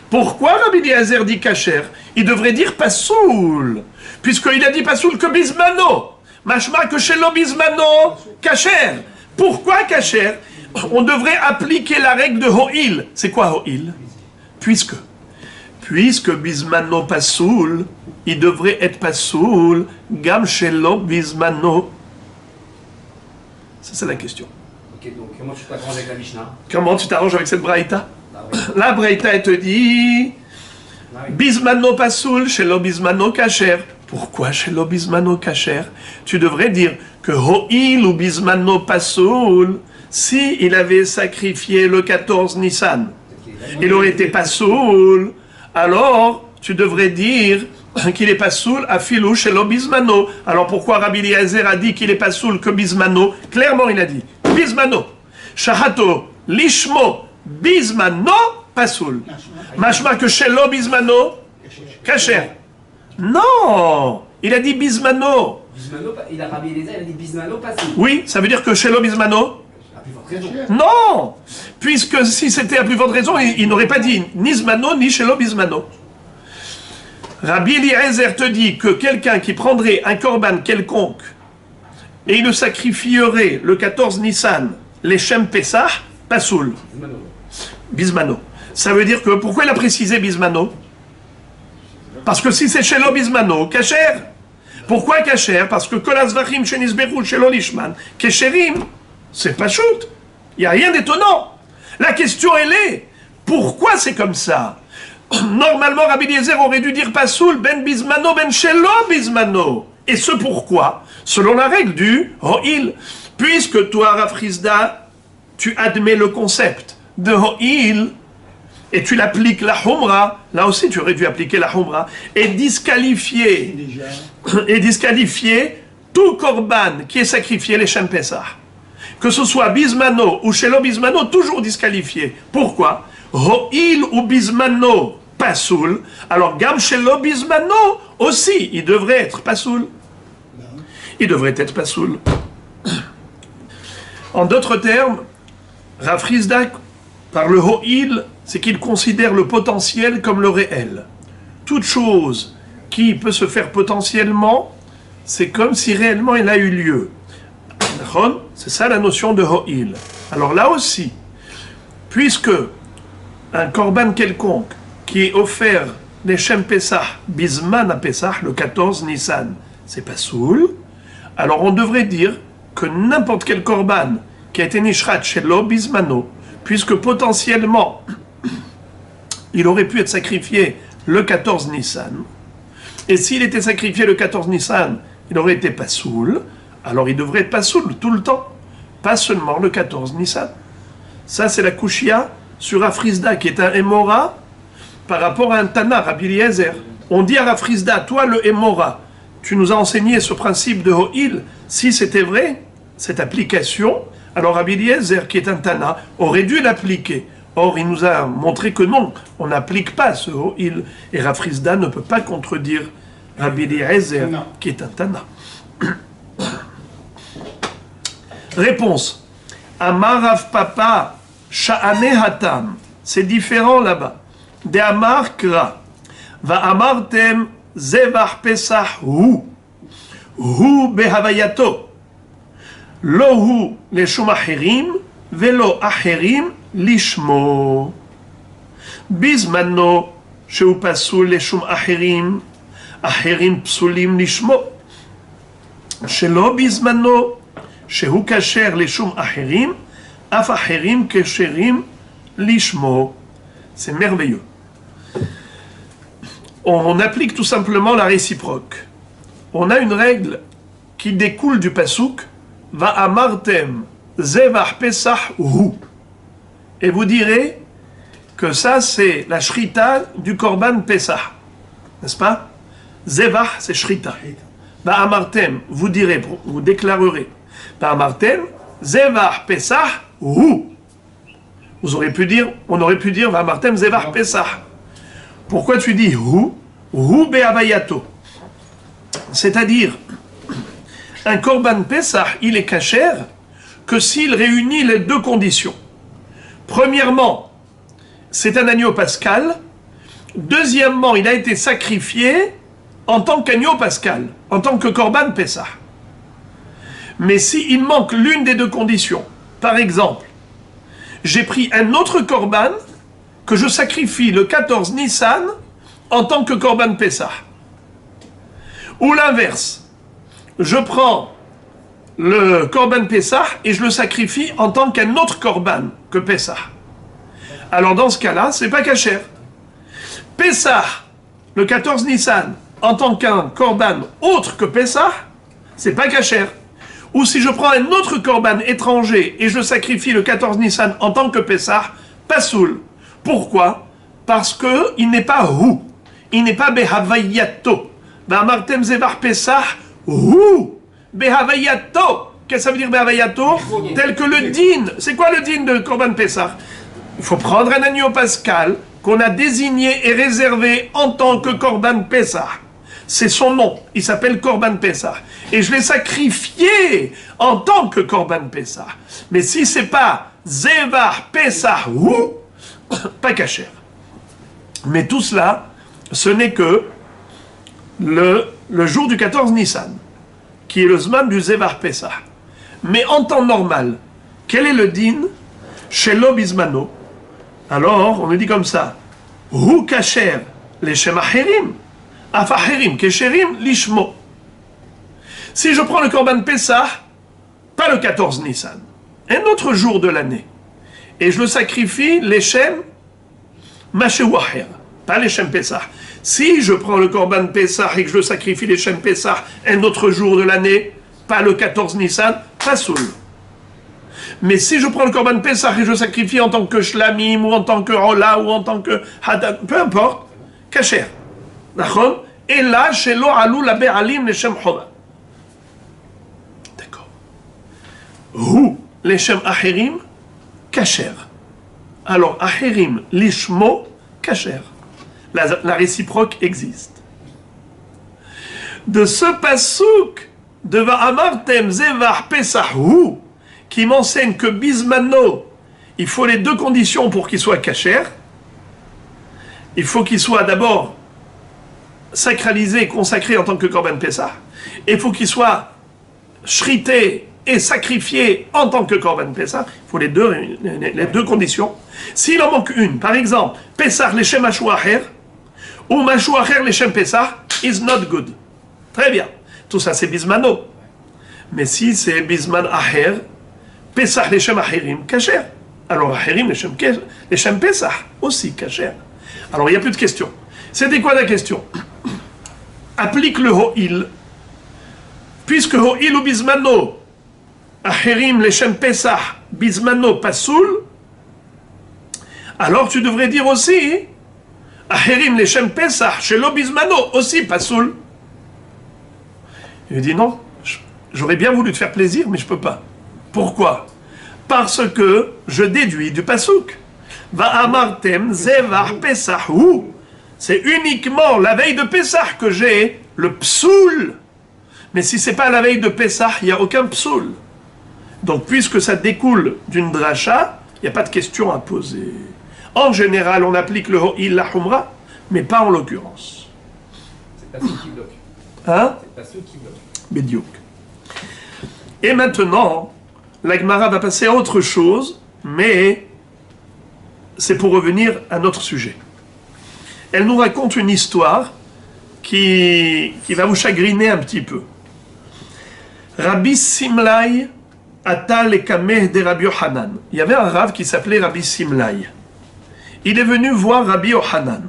Pourquoi Rabbi Eliezer dit Kacher? Il devrait dire Pasoul, puisqu'il a dit Pasoul que Bismano. Mashma que chez l'eau Bismano, Kacher. Pourquoi Kacher? On devrait appliquer la règle de Ho'il. C'est quoi Ho'il? Puisque Bismano Pasoul, il devrait être Pasoul, Gam Shelo Bismano. Ça, c'est la question. Ok, donc comment tu t'arranges avec la Mishnah? Comment tu t'arranges avec cette braïta? Ah oui. La braïta, elle te dit Ah oui. Bismano Pasoul, Shelo Bismano Kacher. Pourquoi Shelo Bismano Kacher? Tu devrais dire que Ho'il ou Bismano Pasoul, si il avait sacrifié le 14 Nissan, il aurait été Pasoul, alors tu devrais dire qu'il est Pasoul à Filou Shelo Bismano. Alors pourquoi Rabbi Eliezer a dit qu'il est Pasoul que Bismano? Clairement il a dit Bismano, Shahato, Lishmo, Bismano, Pasoul. Mashma que Shelo Bismano, Kacher. Non, il a dit Bismano. Bismano, il a Rabbi Eliezer, il a dit Bismano passé. Oui, ça veut dire que Shelo Bismano. À plus forte raison. Non, puisque si c'était à plus forte raison, il n'aurait pas dit ni Zmano ni Shelo Bismano. Rabbi Eliezer te dit que quelqu'un qui prendrait un korban quelconque et il le sacrifierait le 14 Nissan, les Shem Pesach, Pasoul. Bismano. Ça veut dire que, pourquoi il a précisé Bismano? Parce que si c'est Shelo Bismano, Kacher. Pourquoi Kacher? Parce que Kolas Vachim Shenisberu Shelo Lishman, Kesherim, c'est pas shoot. Il n'y a rien d'étonnant. La question, elle est, pourquoi c'est comme ça? Normalement, Rabbi Eliezer aurait dû dire Pasoul, Ben Bismano, Ben Shelo Bismano. Et ce pourquoi? Selon la règle du Ho'il. Puisque toi, Rafrizda, tu admets le concept de Ho'il, et tu l'appliques la Humra, là aussi tu aurais dû appliquer la Humra, et disqualifier tout Korban qui est sacrifié les Shem Pesach. Que ce soit Bismano ou Shelo Bismano, toujours disqualifié. Pourquoi? Ho'il ou Bismano, Pasoul. Alors Gam Shelo Bismano aussi, il devrait être Pasoul. Il devrait être Pasoul. En d'autres termes, Rafrizda, par le Ho'il, c'est qu'il considère le potentiel comme le réel. Toute chose qui peut se faire potentiellement, c'est comme si réellement elle a eu lieu. C'est ça la notion de Ho'il. Alors là aussi, puisque un korban quelconque qui est offert les Shem Pesach, Bisman à Pesach, le 14 Nissan, c'est pas soul, alors on devrait dire que n'importe quel korban qui a été nishrat shelo bismano, puisque potentiellement il aurait pu être sacrifié le 14 Nissan, et s'il était sacrifié le 14 Nissan, il aurait été pasoul, alors il devrait être pasoul tout le temps, pas seulement le 14 Nissan. Ça c'est la Kushia sur Rafrizda qui est un Emora par rapport à un Tana, Rabbi Eliezer. On dit à Rafrizda, toi le Emora, tu nous as enseigné ce principe de Ho'il, si c'était vrai, cette application, alors Rabbi Eliezer, qui est un Tana, aurait dû l'appliquer. Or, il nous a montré que non, on n'applique pas ce Ho'il. Et Rafrizda ne peut pas contredire Rabbi Eliezer, qui est un Tana. Réponse. Amar Rav Papa, Sha'ane Hatam. C'est différent là-bas. De Amar Kra. Va Amartem Zevach Pesach Hu. Hu Behavayato. Lo Hu Leshum Acherim. Velo Acherim Lishmo. Bismano. Sheu Pasul Leshum Acherim. Acherim Psulim Lishmo. Shelo Bismano. Shehu Kasher Leshum Acherim. Af Acherim Kesherim Lishmo. C'est merveilleux. On applique tout simplement la réciproque. On a une règle qui découle du pasouk, va amartem zevach pesach hu. Et vous direz que ça c'est la shrita du korban pesach. N'est-ce pas? Zevach c'est shrita. Va amartem, vous direz, vous déclarerez. Va amartem zevach pesach hu. Vous aurez pu dire, on aurait pu dire va amartem zevach pesach. Pourquoi tu dis hu? Hu be'avayato. C'est-à-dire, un korban pesach, il est kasher que s'il réunit les deux conditions. Premièrement, c'est un agneau pascal. Deuxièmement, il a été sacrifié en tant qu'agneau pascal, en tant que korban pesach. Mais s'il manque l'une des deux conditions, par exemple, j'ai pris un autre korban que je sacrifie le 14 Nissan en tant que korban pesach. Ou l'inverse, je prends le korban pesach et je le sacrifie en tant qu'un autre korban que pesach. Alors dans ce cas-là, c'est pas kasher. Pesach, le 14 Nissan, en tant qu'un korban autre que pesach, c'est pas kasher. Ou si je prends un autre korban étranger et je sacrifie le 14 Nissan en tant que pesach, pasoul. Pourquoi? Parce que il n'est pas hu, il n'est pas behavayato. Ba'amartem zevach pesach hu behavayato. Qu'est-ce que ça veut dire behavayato? Tel que le din. C'est quoi le din de korban pesach? Il faut prendre un agneau pascal qu'on a désigné et réservé en tant que korban pesach. C'est son nom. Il s'appelle korban pesach. Et je l'ai sacrifié en tant que korban pesach. Mais si c'est pas zevach pesach hu, pas kasher. Mais tout cela, ce n'est que le jour du 14 Nissan, qui est le Zman du Zevar Pesach. Mais en temps normal, quel est le din Shelo Bismano? Alors, on nous dit comme ça, Hu kasher leshem acherim, af acherim kesherim lishmo. Si je prends le Korban Pesach, pas le 14 Nissan, un autre jour de l'année, et je le sacrifie leshem Masheu acher, pas leshem Pesach. Si je prends le Korban Pesach et que je le sacrifie leshem Pesach un autre jour de l'année, pas le 14 Nissan, pas soul. Mais si je prends le Korban Pesach et je le sacrifie en tant que Shlamim, ou en tant que Ola, ou en tant que Hadan, peu importe, Kasher. D'accord? Et là, Shelo Alou la Be'alim leshem Chova. D'accord. Hu leshem Acherim, Kasher. Alors, Acherim lishmo, Kasher. La réciproque existe. De ce pasouk de Va'amartem Zevar Pesahu, qui m'enseigne que Bismano, il faut les deux conditions pour qu'il soit kasher. Il faut qu'il soit d'abord sacralisé, consacré en tant que Korban Pesach. Et il faut qu'il soit shrité et sacrifié en tant que Korban Pesach. Il faut les deux conditions. S'il en manque une, par exemple, Pesach leshem Masheu acher, ou Masheu acher leshem Pesach, is not good. Très bien. Tout ça, c'est Bismano. Mais si c'est Bisman acher, Pesach leshem acherim, kasher. Alors acherim leshem Pesach, aussi kasher. Alors il n'y a plus de question. C'était quoi la question? Applique le ho'il. Puisque ho'il ou Bismano, acherim leshem Pesach, Bismano pasoul, alors tu devrais dire aussi acherim leshem Pesach, shelo Bismano, aussi pasoul. Il dit non, j'aurais bien voulu te faire plaisir, mais je ne peux pas. Pourquoi? Parce que je déduis du pasouk. Va'amartem zevar Pesahu. C'est uniquement la veille de Pesach que j'ai le psoul. Mais si ce n'est pas la veille de Pesach, il n'y a aucun psoul. Donc puisque ça découle d'une dracha, il n'y a pas de question à poser. En général, on applique le ho'il la humra, mais pas en l'occurrence. C'est pas ce qui bloque. Hein? C'est pas ce qui bloque. Bédiouk. Et maintenant, la Gemara va passer à autre chose, mais c'est pour revenir à notre sujet. Elle nous raconte une histoire qui va vous chagriner un petit peu. Rabbi Simlai Atal et Kameh de Rabbi Yohanan. Il y avait un rave qui s'appelait Rabbi Simlai. Il est venu voir Rabbi Yohanan.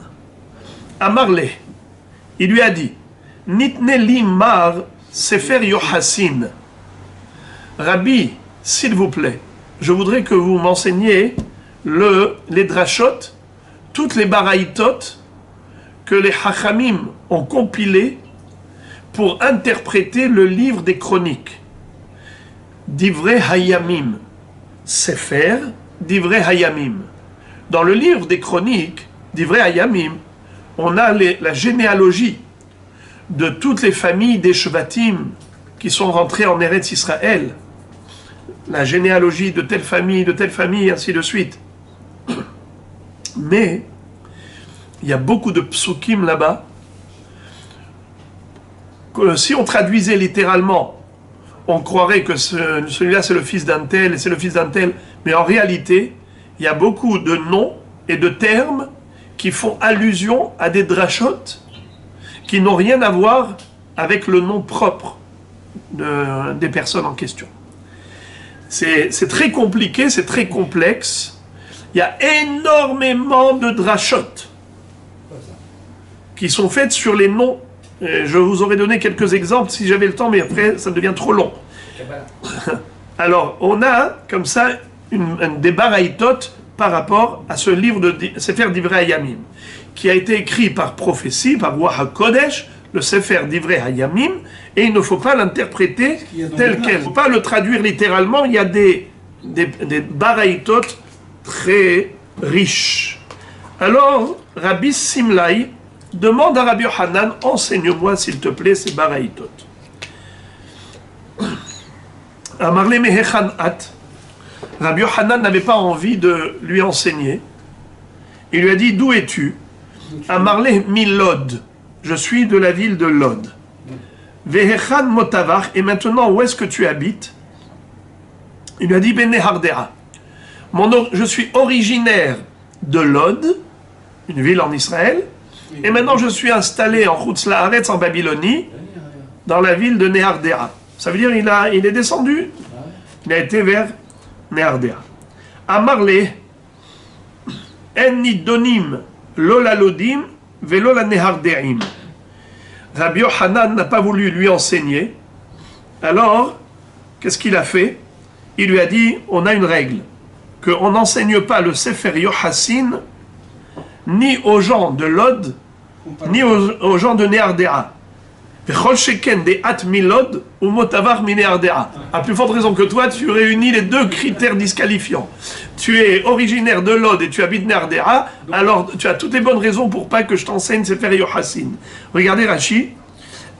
Amarle, il lui a dit, Nitne li mar Sefer Yochassin. Rabbi, s'il vous plaît, je voudrais que vous m'enseigniez les drachot, toutes les baraïtot que les hachamim ont compilées pour interpréter le livre des chroniques. Divrei Hayamim. Sefer, Divrei Hayamim. Dans le livre des chroniques, Divrei Hayamim, on a la généalogie de toutes les familles des Shvatim qui sont rentrées en Eretz Israël. La généalogie de telle famille, ainsi de suite. Mais, il y a beaucoup de psukim là-bas, que si on traduisait littéralement, on croirait que celui-là c'est le fils d'un tel, et c'est le fils d'un tel, mais en réalité, il y a beaucoup de noms et de termes qui font allusion à des drachot qui n'ont rien à voir avec le nom propre des personnes en question. C'est très compliqué, c'est très complexe. Il y a énormément de drachot qui sont faites sur les noms. Je vous aurais donné quelques exemples si j'avais le temps, mais après ça devient trop long. Alors, on a comme ça des baraïtot par rapport à ce livre de Sefer Divrei Hayamim, qui a été écrit par prophétie, par Ruach HaKodesh, le Sefer Divrei Hayamim, et il ne faut pas l'interpréter tel quel. Il ne faut pas le traduire littéralement, il y a des baraïtot très riches. Alors, Rabbi Simlai demande à Rabbi Yohanan, enseigne-moi s'il te plaît ces baraïtot. Amarle mehechan at. Rabbi Yohanan n'avait pas envie de lui enseigner. Il lui a dit, d'où es-tu? Amarle milod. je suis de la ville de Lod. Vehechan motavach, et maintenant où est-ce que tu habites? Il lui a dit Benehardea. Je suis originaire de Lod, une ville en Israël, et maintenant je suis installé en Chutz La'aretz, en Babylonie, dans la ville de Nehardea. Ça veut dire il est descendu, il a été vers Nehardea. Amarle, en nidonim lo la lodim velo la nehardeim. Rabbi Yochanan n'a pas voulu lui enseigner. Alors, qu'est-ce qu'il a fait? Il lui a dit, on a une règle, qu'on n'enseigne pas le Sefer Yochassin ni aux gens de Lod, ni aux gens de Nehardea. À plus forte raison que toi, tu réunis les deux critères disqualifiants. Tu es originaire de Lod et tu habites Nehardea, alors tu as toutes les bonnes raisons pour pas que je t'enseigne Sefer Yochassin. Regardez Rashi.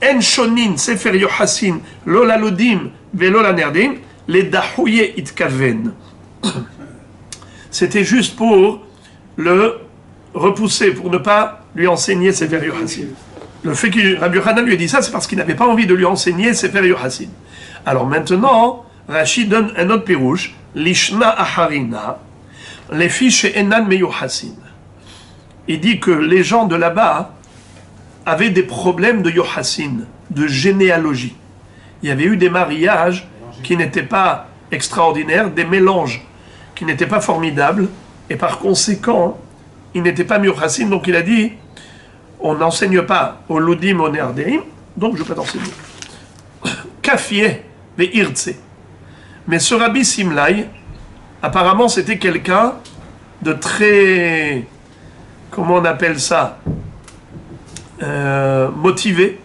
En shonin Sefer Yochassin lo la lodim velo la nerdim les dahouye itkaven. C'était juste pour le repousser, pour ne pas lui enseigner Sefer Yochassin. Le fait que Rabbi Yochanan lui a dit ça, c'est parce qu'il n'avait pas envie de lui enseigner Sefer Yochassin. Alors maintenant, Rashi donne un autre pirouche, Lishna Aharina, les filles chez Enan Meyochassin. Il dit que les gens de là-bas avaient des problèmes de Yochassin, de généalogie. Il y avait eu des mariages qui n'étaient pas extraordinaires, des mélanges qui n'étaient pas formidables, et par conséquent, ils n'étaient pas Yochassin, donc il a dit on n'enseigne pas au Ludim, au Nehardéim, donc je ne vais pas t'enseigner. Kafie ve Irtse. Mais ce Rabbi Simlai, apparemment, c'était quelqu'un de très, comment on appelle ça, motivé.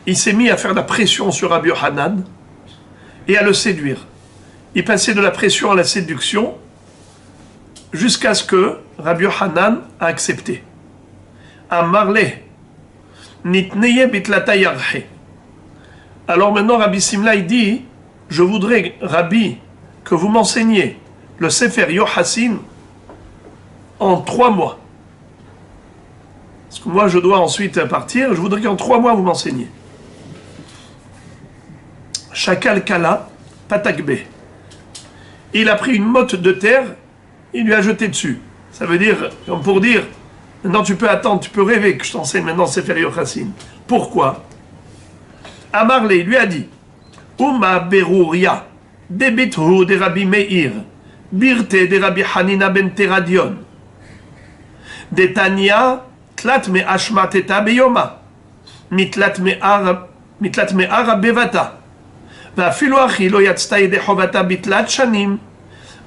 Il s'est mis à faire de la pression sur Rabbi Yochanan et à le séduire. Il passait de la pression à la séduction jusqu'à ce que Rabbi Yochanan a accepté. Amarle, nitneye bitlata yarhe. Alors maintenant, Rabbi Simlai dit, je voudrais, Rabbi, que vous m'enseigniez le Sefer Yochassin en 3 mois. Parce que moi, je dois ensuite partir, je voudrais qu'en 3 mois, vous m'enseigniez. Shakal Kala, Patakbe. Il a pris une motte de terre, il lui a jeté dessus. Ça veut dire, comme pour dire, maintenant tu peux attendre, tu peux rêver que je t'enseigne maintenant Sefer Yochassin. Pourquoi? Amarle lui a dit, Uma Beruria, Debithu de Rabbi Meir, Birte de Rabbi Hanina ben Teradion, Detania, Tlat me Ashmateta beyoma, Mitlat me Ara bevata, ואפילו אחי לא יצתה ידי חובתה בתלת שנים,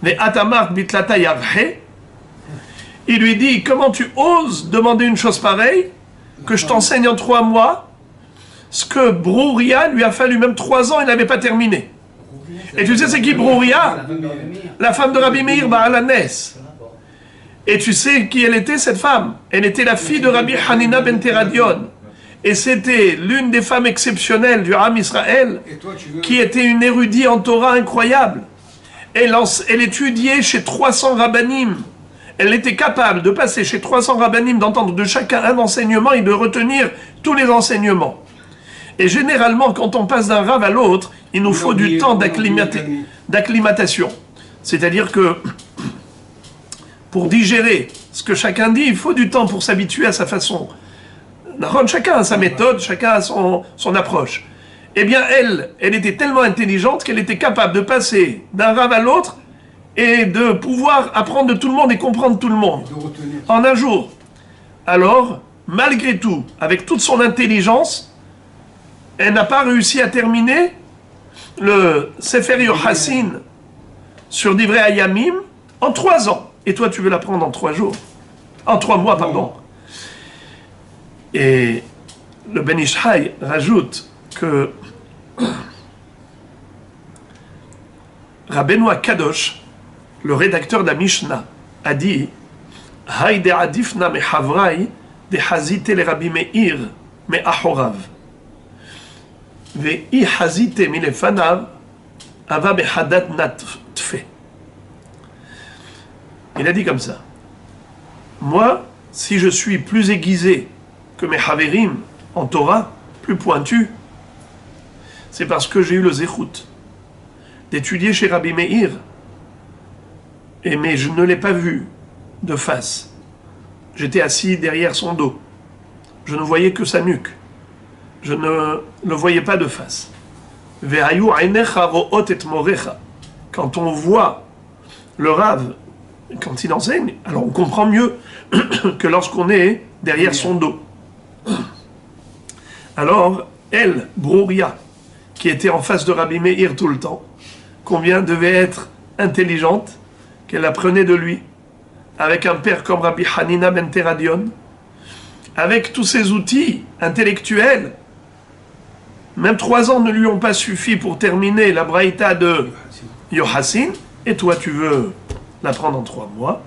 ואת אמרת בתלתה ירחה. Il lui dit, comment tu oses demander une chose pareille, que je t'enseigne en 3 mois, ce que Brouria lui a fallu même 3 ans, il n'avait pas terminé. Et tu sais c'est qui Brouria? La femme de Rabbi Meir Baalanes. Et tu sais qui elle était, cette femme? Elle était la fille de Rabbi Hanina ben Teradion. Et c'était l'une des femmes exceptionnelles du Ham Israël, qui était une érudite en Torah incroyable. Elle étudiait chez 300 rabbanim. Elle était capable de passer chez 300 rabbanim, d'entendre de chacun un enseignement et de retenir tous les enseignements. Et généralement, quand on passe d'un rave à l'autre, il nous faut du temps d'acclimatation. C'est-à-dire que pour digérer ce que chacun dit, il faut du temps pour s'habituer à sa façon. Chacun a sa méthode, chacun a son approche. Eh bien, elle était tellement intelligente qu'elle était capable de passer d'un rave à l'autre et de pouvoir apprendre de tout le monde et comprendre tout le monde en un jour. Alors, malgré tout, avec toute son intelligence, elle n'a pas réussi à terminer le Sefer Yochassin sur Divrei Hayamim en 3 ans. Et toi, tu veux l'apprendre en 3 jours. En 3 mois, pardon. Et le Ben Ishai rajoute que Rabbeinu Kadosh, le rédacteur de la Mishnah, a dit Haïde adifna me havrai de hazite le Rabbi Meir me ahorav ve I hazite mi lefanav ava behadat natfe. Il a dit comme ça, moi, si je suis plus aiguisé que mes haverim en Torah, plus pointus, c'est parce que j'ai eu le zéchout d'étudier chez Rabbi Meir, mais je ne l'ai pas vu de face. J'étais assis derrière son dos. Je ne voyais que sa nuque. Je ne le voyais pas de face. Quand on voit le Rav, quand il enseigne, alors on comprend mieux que lorsqu'on est derrière son dos. Alors, elle, Brouria, qui était en face de Rabbi Meir tout le temps, combien devait être intelligente, qu'elle apprenait de lui, avec un père comme Rabbi Hanina ben Teradion, avec tous ses outils intellectuels. Même 3 ans ne lui ont pas suffi pour terminer la braïta de Yohassin, et toi tu veux l'apprendre en 3 mois.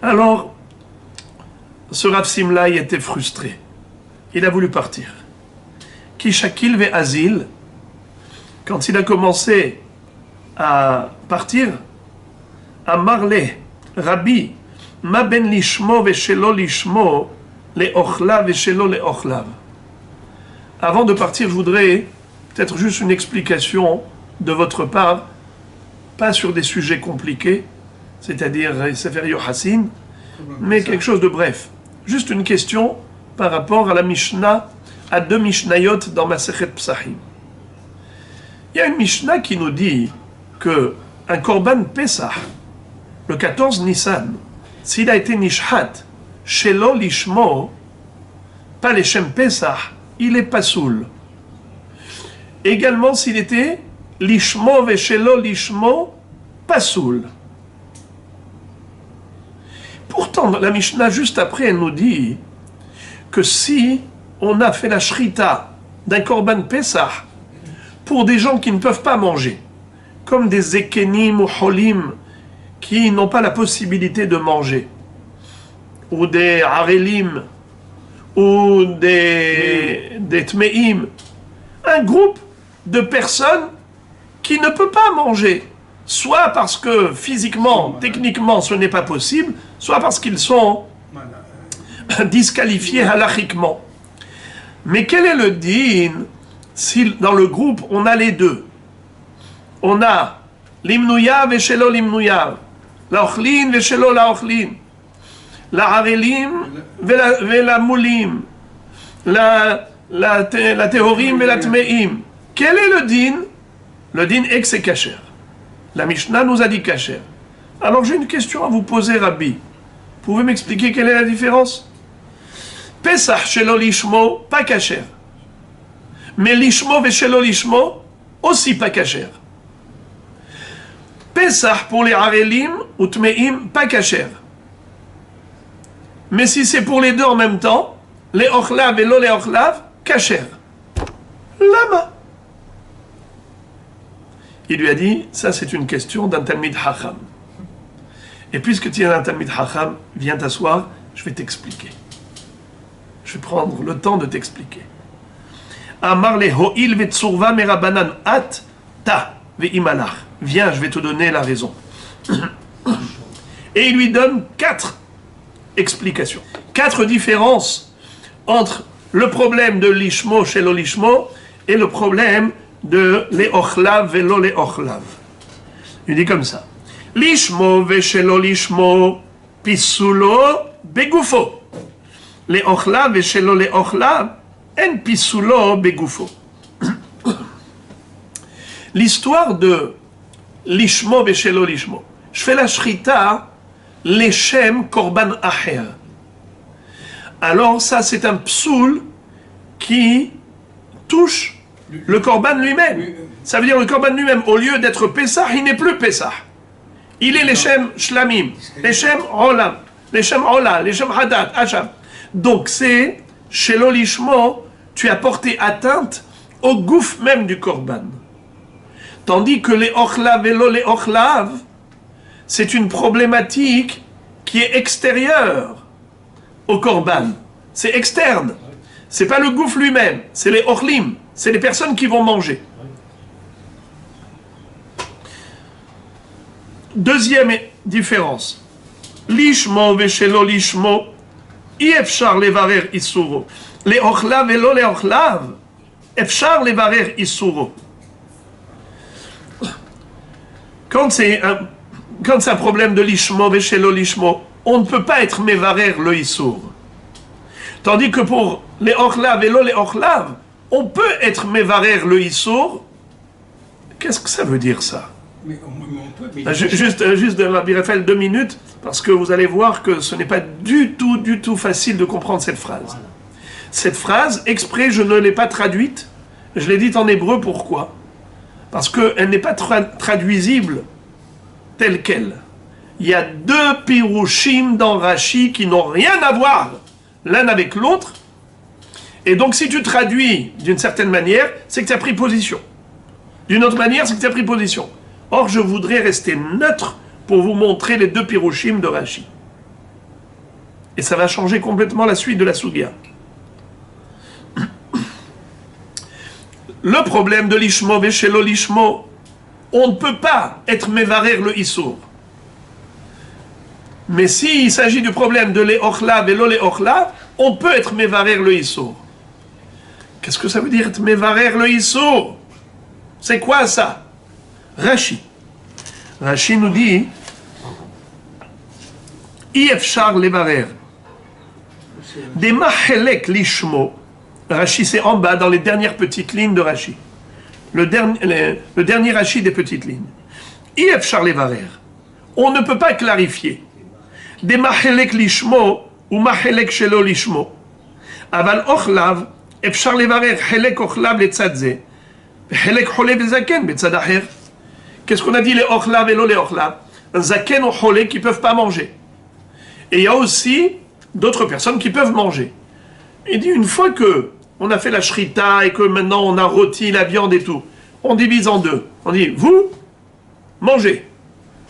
Alors, ce Rav Simlaï était frustré. Il a voulu partir. Kishakil ve Azil, quand il a commencé à partir, à Marley, Rabbi, Ma ben lishmo ve shelo lishmo, le ochlav ve shelo le ochlav. Avant de partir, je voudrais peut-être juste une explication de votre part, pas sur des sujets compliqués, c'est-à-dire Sefer Yohassin, mais quelque chose de bref. Juste une question par rapport à la Mishnah, à 2 Mishnayot dans Masechet Psachim. Il y a une Mishnah qui nous dit que un Korban Pesach, le 14 Nissan, s'il a été Nishhat, Shelo Lishmo, pas les Shem Pesach, il est pasoul. Également s'il était Lishmo ve Shelo Lishmo, pasoul. Pourtant, la Mishnah, juste après, elle nous dit que si on a fait la shrita d'un Korban Pesach pour des gens qui ne peuvent pas manger, comme des Zekenim ou Holim, qui n'ont pas la possibilité de manger, ou des Harelim, ou des Tmeim, un groupe de personnes qui ne peut pas manger, soit parce que physiquement, techniquement, ce n'est pas possible, soit parce qu'ils sont disqualifiés halachiquement. Mais quel est le din si dans le groupe on a les deux? On a l'imnouyav et shelo l'imnouyav, l'aochlin et shelo l'aochlin, la harelim et la moulim, la théorim et la tmeim. Quel est le din? Le din est que c'est kasher. La Mishnah nous a dit kasher. Alors j'ai une question à vous poser, Rabbi. Vous pouvez m'expliquer quelle est la différence? Pesach shelo lishmo, pas kasher. Mais lishmo ve shelo lishmo, aussi pas kasher. Pesach pour les harelim ou tmeim, pas kasher. Mais si c'est pour les deux en même temps, les ochlav et lo les ochlav, kasher. Lama. Il lui a dit, ça c'est une question d'un Talmid Hacham. Et puisque tu es un Talmid Hacham, viens t'asseoir, je vais t'expliquer. Je vais prendre le temps de t'expliquer. Amar le ho'il ve'tsurva merabanan at ta ve'imalach. Viens, je vais te donner la raison. Et il lui donne 4 explications. 4 différences entre le problème de l'ishmo chez l'olishmo et le problème de l'ochlav velo l'ochlav. Il dit comme ça. L'ishmo ve shelo l'ishmo pisulo begufo. L'ochlav ve shelo l'ochlav en pisulo begufo. L'histoire de l'ishmo ve shelo l'ishmo. Je fais la shrita l'Eshem korban acher. Alors ça c'est un psoul qui touche le korban lui-même. Ça veut dire le korban lui-même, au lieu d'être Pesach, il n'est plus Pesach. Il est l'Eshem shlamim, l'Eshem olam, l'Eshem ola, l'Eshem hadat, hacham. Donc c'est, chez l'olishmo, tu as porté atteinte au gouffre même du korban. Tandis que les ochlav et les ochlav, c'est une problématique qui est extérieure au korban. C'est externe. C'est pas le gouffre lui-même, c'est les ochlim, c'est les personnes qui vont manger. Deuxième différence. Lishmo veshelo lishmo אי אפשר לברר איסורו. לאוכליו ולא לאוכליו, אפשר לברר איסורו. Quand c'est un problème de lishmo veshelo lishmo, on ne peut pas être mevarer le issour. Tandis que pour les ochlav et les ochlav, on peut être mevarer le issour. Qu'est-ce que ça veut dire ça? Mais on peut. Mais Juste Rabbi Raphaël 2 minutes, parce que vous allez voir que ce n'est pas du tout facile de comprendre cette phrase. Cette phrase, exprès, je ne l'ai pas traduite. Je l'ai dite en hébreu, pourquoi? Parce qu'elle n'est pas traduisible telle qu'elle. Il y a deux pirouchim dans Rashi qui n'ont rien à voir l'un avec l'autre. Et donc si tu traduis d'une certaine manière, c'est que tu as pris position. D'une autre manière, c'est que tu as pris position. Or, je voudrais rester neutre pour vous montrer les deux pirouchim de Rashi. Et ça va changer complètement la suite de la Sugya. Le problème de l'ishmo veshelo lishmo, on ne peut pas être mevarer le issour. Mais s'il s'agit du problème de l'éochlav et l'oléochlav, on peut être mevarer le issour. Qu'est-ce que ça veut dire être mevarer le issour? C'est quoi ça? Rashi. Rashi nous dit Iefchar levarer. Des mahelek lishmo. Rashi, c'est en bas, dans les dernières petites lignes de Rashi. Le dernier Rashi des petites lignes. Iefchar levarer. On ne peut pas clarifier. Des mahelek lishmo ou mahelek shelo lishmo. Aval ochlav, efchar levarer helek ochlav letzadze. Helek cholev lezaken betzad acher. Qu'est-ce qu'on a dit les ochlav et les ochlav? Un zaken ou cholé qui ne peuvent pas manger. Et il y a aussi d'autres personnes qui peuvent manger. Il dit une fois que on a fait la shrita et que maintenant on a rôti la viande et tout, on divise en deux. On dit vous mangez,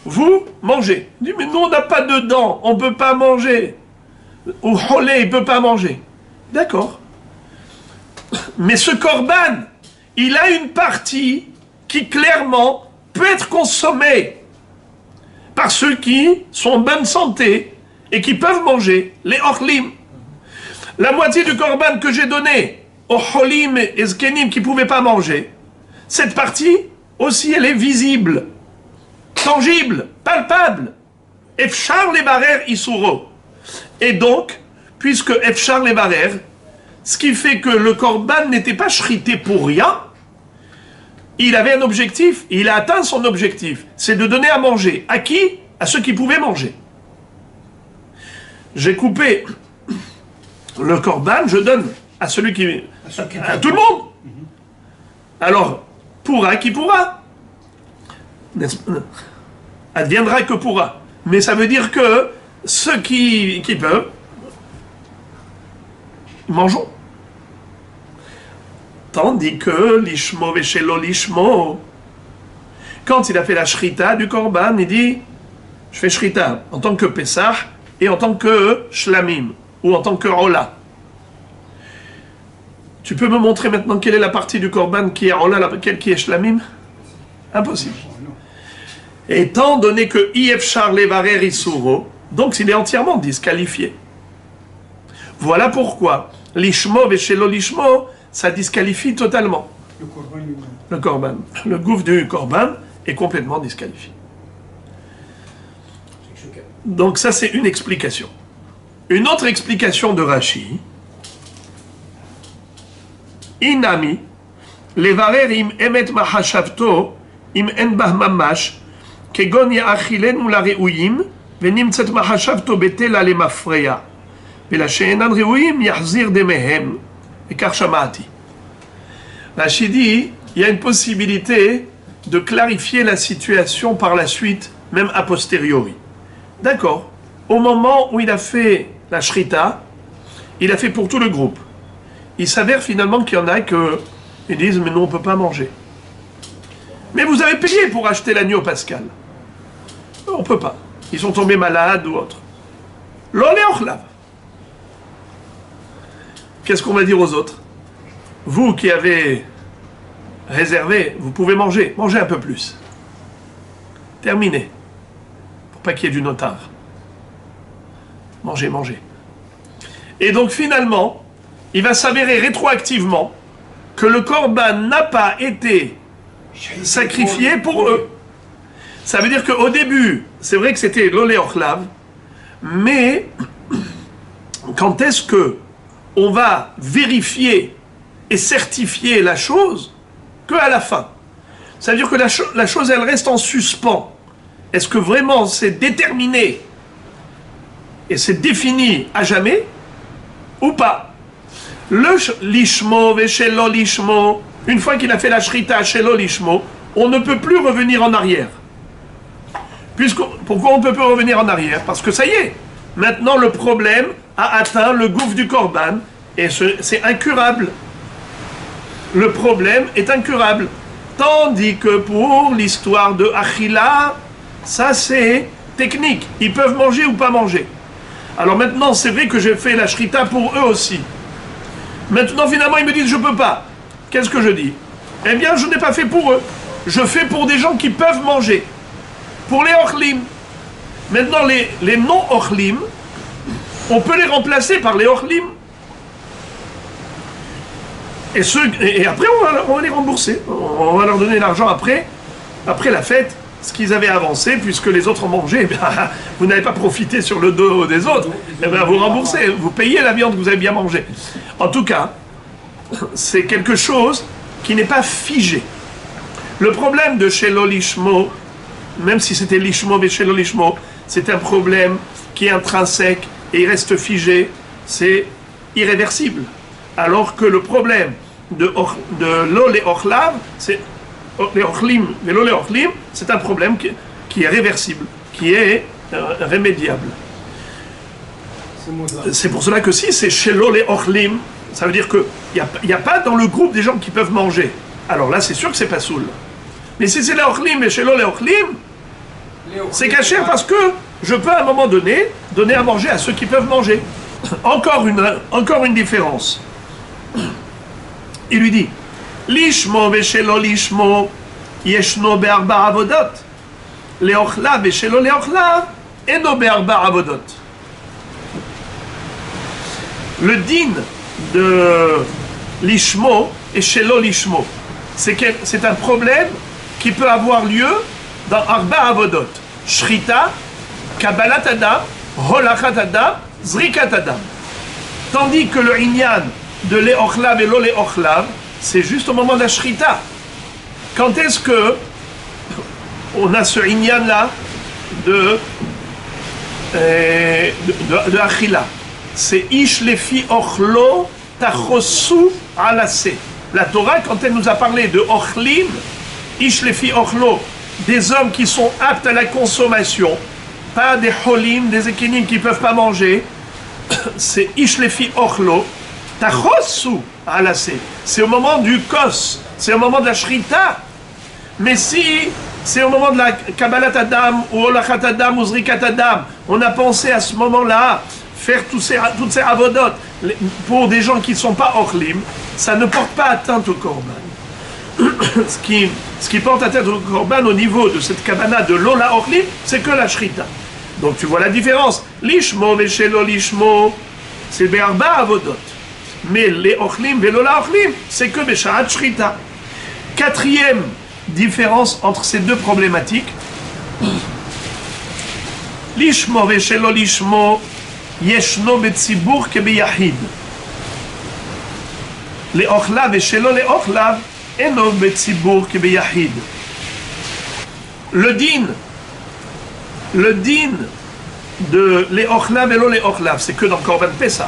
vous mangez. Il dit mais nous on n'a pas de dents, on ne peut pas manger. Ou cholé il ne peut pas manger. D'accord. Mais ce korban, il a une partie qui clairement peut être consommée par ceux qui sont en bonne santé et qui peuvent manger, les orlim. La moitié du korban que j'ai donné aux cholim et zkenim qui ne pouvaient pas manger, cette partie aussi elle est visible, tangible, palpable. Efchar les barères isuro. Et donc, puisque Efchar les barères, ce qui fait que le korban n'était pas shrité pour rien, il avait un objectif, il a atteint son objectif, c'est de donner à manger. À qui? À ceux qui pouvaient manger. J'ai coupé le korban, je donne à celui qui... à tout le monde. Alors, pourra qui pourra. Adviendra que pourra. Mais ça veut dire que ceux qui peuvent, mangeons. Tandis que l'ishmo veshelo lishmo, quand il a fait la shrita du korban, il dit je fais shrita en tant que Pesach et en tant que shlamim ou en tant que ola. Tu peux me montrer maintenant quelle est la partie du korban qui est ola, laquelle qui est shlamim? Impossible. Étant donné que Iefchar levarer isuro, donc il est entièrement disqualifié. Voilà pourquoi l'ishmo veshelo lishmo, ça disqualifie totalement. le korban lui-même. Le korban. Le gouffre du korban est complètement disqualifié. Donc ça c'est une explication. Une autre explication de Rashi, Inami, levarer im emet mahashavto, im en bah mamash, kegon ya'achilenu la re'uyim, venimtzet mahashavto betel ale mafreya, vela she'enan re'uyim yahzir demehem, et car shamati. Rashi dit, il y a une possibilité de clarifier la situation par la suite, même a posteriori. D'accord. Au moment où il a fait la shrita, il a fait pour tout le groupe. Il s'avère finalement qu'il y en a qui disent mais nous on ne peut pas manger. Mais vous avez payé pour acheter l'agneau pascal. On ne peut pas. Ils sont tombés malades ou autre. L'oléochlav. Qu'est-ce qu'on va dire aux autres? Vous qui avez réservé, vous pouvez manger. Mangez un peu plus. Terminé. Pour pas qu'il y ait du notard. Mangez, mangez. Et donc finalement, il va s'avérer rétroactivement que le korban n'a pas été sacrifié pour eux. Ça veut dire qu'au début, c'est vrai que c'était l'olé ochlav, mais quand est-ce que on va vérifier et certifier la chose qu'à la fin? Ça veut dire que la chose, elle reste en suspens. Est-ce que vraiment c'est déterminé et c'est défini à jamais ou pas? Le lishmo veshelo lishmo, une fois qu'il a fait la shrita shelo lishmo, on ne peut plus revenir en arrière. Pourquoi on ne peut plus revenir en arrière? Parce que ça y est, maintenant le problème a atteint le gouffre du korban et c'est incurable. Le problème est incurable. Tandis que pour l'histoire de Achila, ça c'est technique. Ils peuvent manger ou pas manger. Alors maintenant, c'est vrai que j'ai fait la shrita pour eux aussi. Maintenant, finalement, ils me disent je peux pas. Qu'est-ce que je dis? Eh bien, je n'ai pas fait pour eux. Je fais pour des gens qui peuvent manger. Pour les ochlim. Maintenant, les non-ochlim, on peut les remplacer par les ochlim. Et après, on va les rembourser. On va leur donner l'argent après la fête, ce qu'ils avaient avancé, puisque les autres ont mangé. Eh bien, vous n'avez pas profité sur le dos des autres. Eh bien, vous remboursez, vous payez la viande que vous avez bien mangée. En tout cas, c'est quelque chose qui n'est pas figé. Le problème de Shelo Lishmo, même si c'était Lishmo mais Shelo Lishmo, c'est un problème qui est intrinsèque et il reste figé, c'est irréversible. Alors que le problème de l'olé ochlav, c'est les ochlim, mais l'olé ochlim, c'est un problème qui est réversible, qui est remédiable. C'est pour cela que si c'est chez l'olé ochlim, ça veut dire qu'il n'y a pas dans le groupe des gens qui peuvent manger. Alors là, c'est sûr que c'est pas soul. Mais si c'est les ochlim et chez l'olé ochlim, c'est caché parce que je peux à un moment donné donner à manger à ceux qui peuvent manger. Encore une différence. Il lui dit, Lishmo veshelo lishmo yeshno be'arba avodot, leochlav veshelo leochlav eno be'arba avodot. Le din de lishmo et shelo lishmo, c'est un problème qui peut avoir lieu dans arba avodot, shrita, kabbalat adam, holachat adam, zrikat adam. Tandis que le inyan de l'éochlav et l'oléochlav, c'est juste au moment de la shrita. Quand est-ce que on a ce inyan-là de achila? C'est ish lefi ochlo tachosu alase. La Torah, quand elle nous a parlé de ochlim, ish lefi ochlo, des hommes qui sont aptes à la consommation, pas des holim, des ékénim qui ne peuvent pas manger, c'est ish lefi ochlo, tachosu alase. C'est au moment du kos, c'est au moment de la shrita. Mais si c'est au moment de la kabbalat adam ou olachat adam ou zrikat adam, on a pensé à ce moment-là faire toutes ces avodot pour des gens qui ne sont pas ochlim, ça ne porte pas atteinte au korban. Ce qui porte atteinte au korban au niveau de cette kabbalah de l'ola ochlim, c'est que la shrita. Donc tu vois la différence. Lishmo veshelo lishmo, c'est be'arba avodot. Mais les ochlim velola ochlim, c'est que beshaat shrita. Quatrième différence entre ces deux problématiques. Lishmo veshelo lishmo yeshno betzibur kebeyahid. Les ochlav veshelo les ochlav eno betzibur kebeyahid. Le din de les ochlav et les ochlav, c'est que dans Korban Pesach.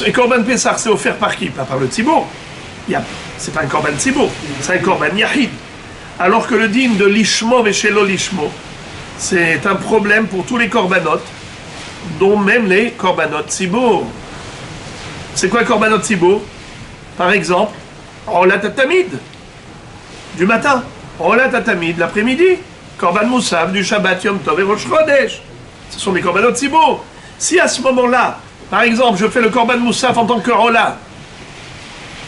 Et Korban Pesach, c'est offert par qui? Pas par le Tzibour. C'est pas un Korban Tzibour, c'est un Korban Yahid. Alors que le din de Lishmo et Shelo Lishmo, c'est un problème pour tous les Korbanot, dont même les Korbanot Tzibour. C'est quoi Korbanot Tzibour? Par exemple, Olat Tamid, du matin. Olat Tamid, l'après-midi. Korban Moussaf, du Shabbat, Yom Tov et Rosh Chodesh. Ce sont des Korbanot Tzibour. Si à ce moment-là, par exemple, je fais le Korban Moussaf en tant que Ola,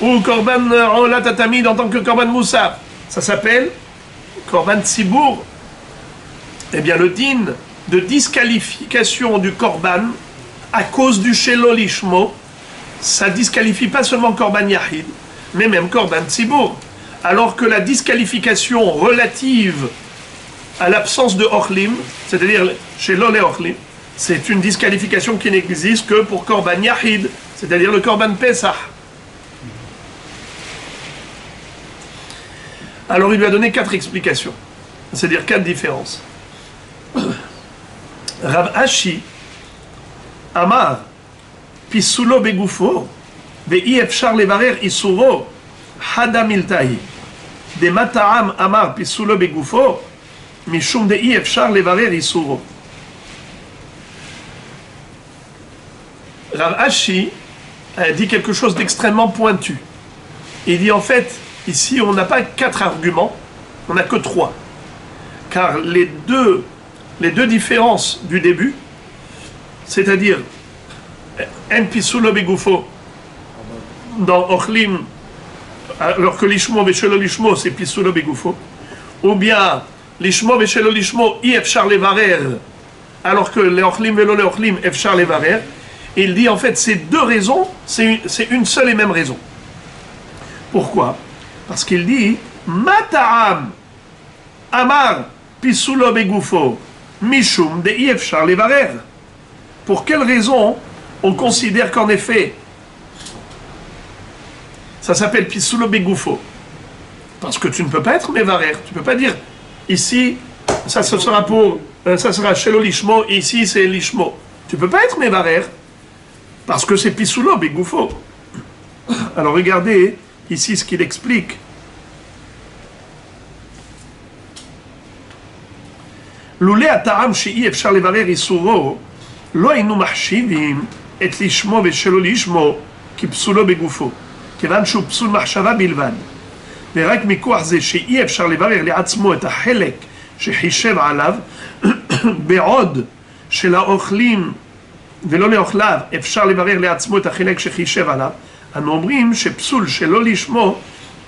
ou Korban Olat Tamid en tant que Korban Moussaf, ça s'appelle Korban Tzibour. Eh bien, le din de disqualification du Korban à cause du Shelo Lishmo, ça disqualifie pas seulement Korban Yahid, mais même Korban Tzibour. Alors que la disqualification relative à l'absence de Ochlim, c'est-à-dire Shelo le Ochlim, c'est une disqualification qui n'existe que pour Korban Yahid, c'est-à-dire le Korban Pesach. Alors il lui a donné 4 explications, c'est-à-dire 4 différences. Rav Ashi Amar Pisulo begufo ve'i efshar levarer isuro hada miltahi de mata'am Amar Pisulo begufo mishum de'i efshar levarer isuro. Rav Ashi a dit quelque chose d'extrêmement pointu. Il dit en fait, ici on n'a pas 4 arguments, on n'a que 3. Car les deux différences du début, c'est-à-dire En Pisulo Begufo dans Ochlim, alors que Lishmo Veshelo Lishmo c'est Pisulo Begufo, ou bien Lishmo Veshelo Lishmo I Efshar Levarer, alors que les Ochlim Velo les Ochlim Efshar Levarer. Il dit en fait ces 2 raisons, c'est une seule et même raison. Pourquoi? Parce qu'il dit Mata'am Amar Pisulo Begufo Mishum de Efshar Levarer. Pour quelle raison on considère qu'en effet ça s'appelle Pisulo Begufo? Parce que tu ne peux pas être Mevarer. Tu ne peux pas dire ici ça sera Shelo Lishmo et ici c'est Lishmo. Tu ne peux pas être Mevarer. Parce que c'est Pisulo Begufo. Alors regardez ici ce qu'il explique. Loulé ata'am she'i efshar levarer isuro, lo היינו מחשיבים את לשמו ושלא לשמו כפסולו בגופו, כיוון שהוא פסול מחשבה בלבד. ורק מכוח זה שאי אפשר לברר לעצמו את החלק שחישב עליו, בעוד שלאוכלים ולא לאוכליו אפשר לברר לעצמו את החלק שחישב עליו, אנו אומרים שפסול שלא לשמו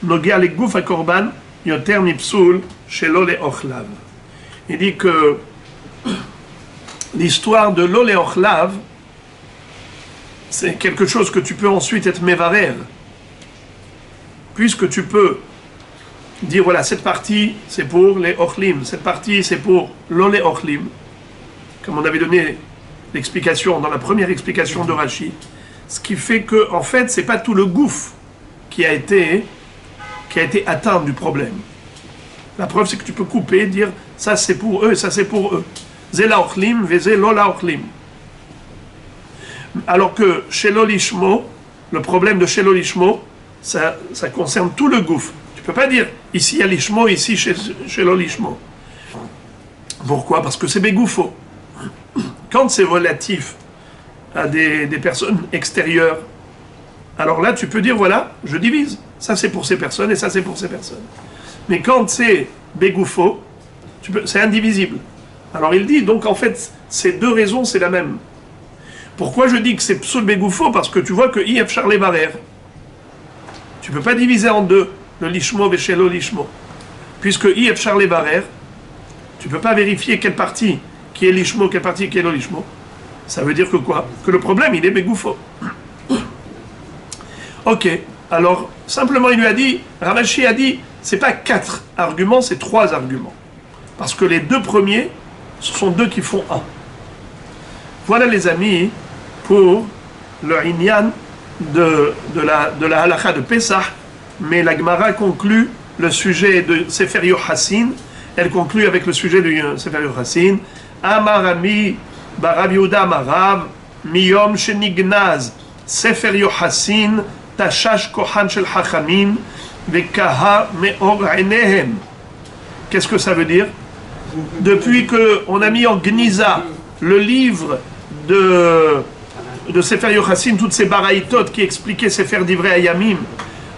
נוגע לגוף הקורבן יותר מפסול שלא לאוכליו. Il dit que l'histoire de l'olé ochlav, c'est quelque chose que tu peux ensuite être mévarer, puisque tu peux dire voilà, cette partie c'est pour les ochlim, cette partie c'est pour l'olé ochlim, comme on avait donné l'explication dans la première explication de Rashi, ce qui fait que en fait c'est pas tout le gouffre qui a été atteint du problème. La preuve c'est que tu peux couper et dire ça c'est pour eux, ça c'est pour eux. Zé la ochlim, vezé lo la ochlim. Alors que chez l'olishmo, le problème de chez l'olishmo, ça concerne tout le gouffre. Tu peux pas dire ici il y a l'ishmo, ici chez l'olishmo. Pourquoi? Parce que c'est bégoufo. Quand c'est relatif à des personnes extérieures, alors là tu peux dire voilà, je divise. Ça c'est pour ces personnes et ça c'est pour ces personnes. Mais quand c'est bégoufo, c'est indivisible. Alors il dit, donc en fait, ces 2 raisons, c'est la même. Pourquoi je dis que c'est psoul bégoufo? Parce que tu vois que I efshar levarer. Tu ne peux pas diviser en 2 le lishmo veshelo lishmo. Puisque I efshar levarer, tu ne peux pas vérifier quelle partie qui est lishmo, quelle partie qui est lo lishmo. Ça veut dire que quoi? Que le problème, il est bégoufo. Ok, alors simplement il lui a dit, Rav Ashi a dit, c'est pas 4 arguments, c'est 3 arguments. Parce que les 2 premiers, ce sont 2 qui font 1. Voilà les amis, pour le inyan de la halakha de Pesach, mais la Gemara conclut le sujet de Sefer Yochassin, elle conclut avec le sujet de Sefer Yochassin, Amarami Barav Yehuda Amarav, Miyom Shenignaz, Sefer Yochassin, Tashash Kohan Shel Chachamim, Vekaha Meor Einehem. Qu'est-ce que ça veut dire? Depuis qu'on a mis en Gniza le livre de Sefer Yochassin, toutes ces baraïtot qui expliquaient Sefer Divrei Hayamim,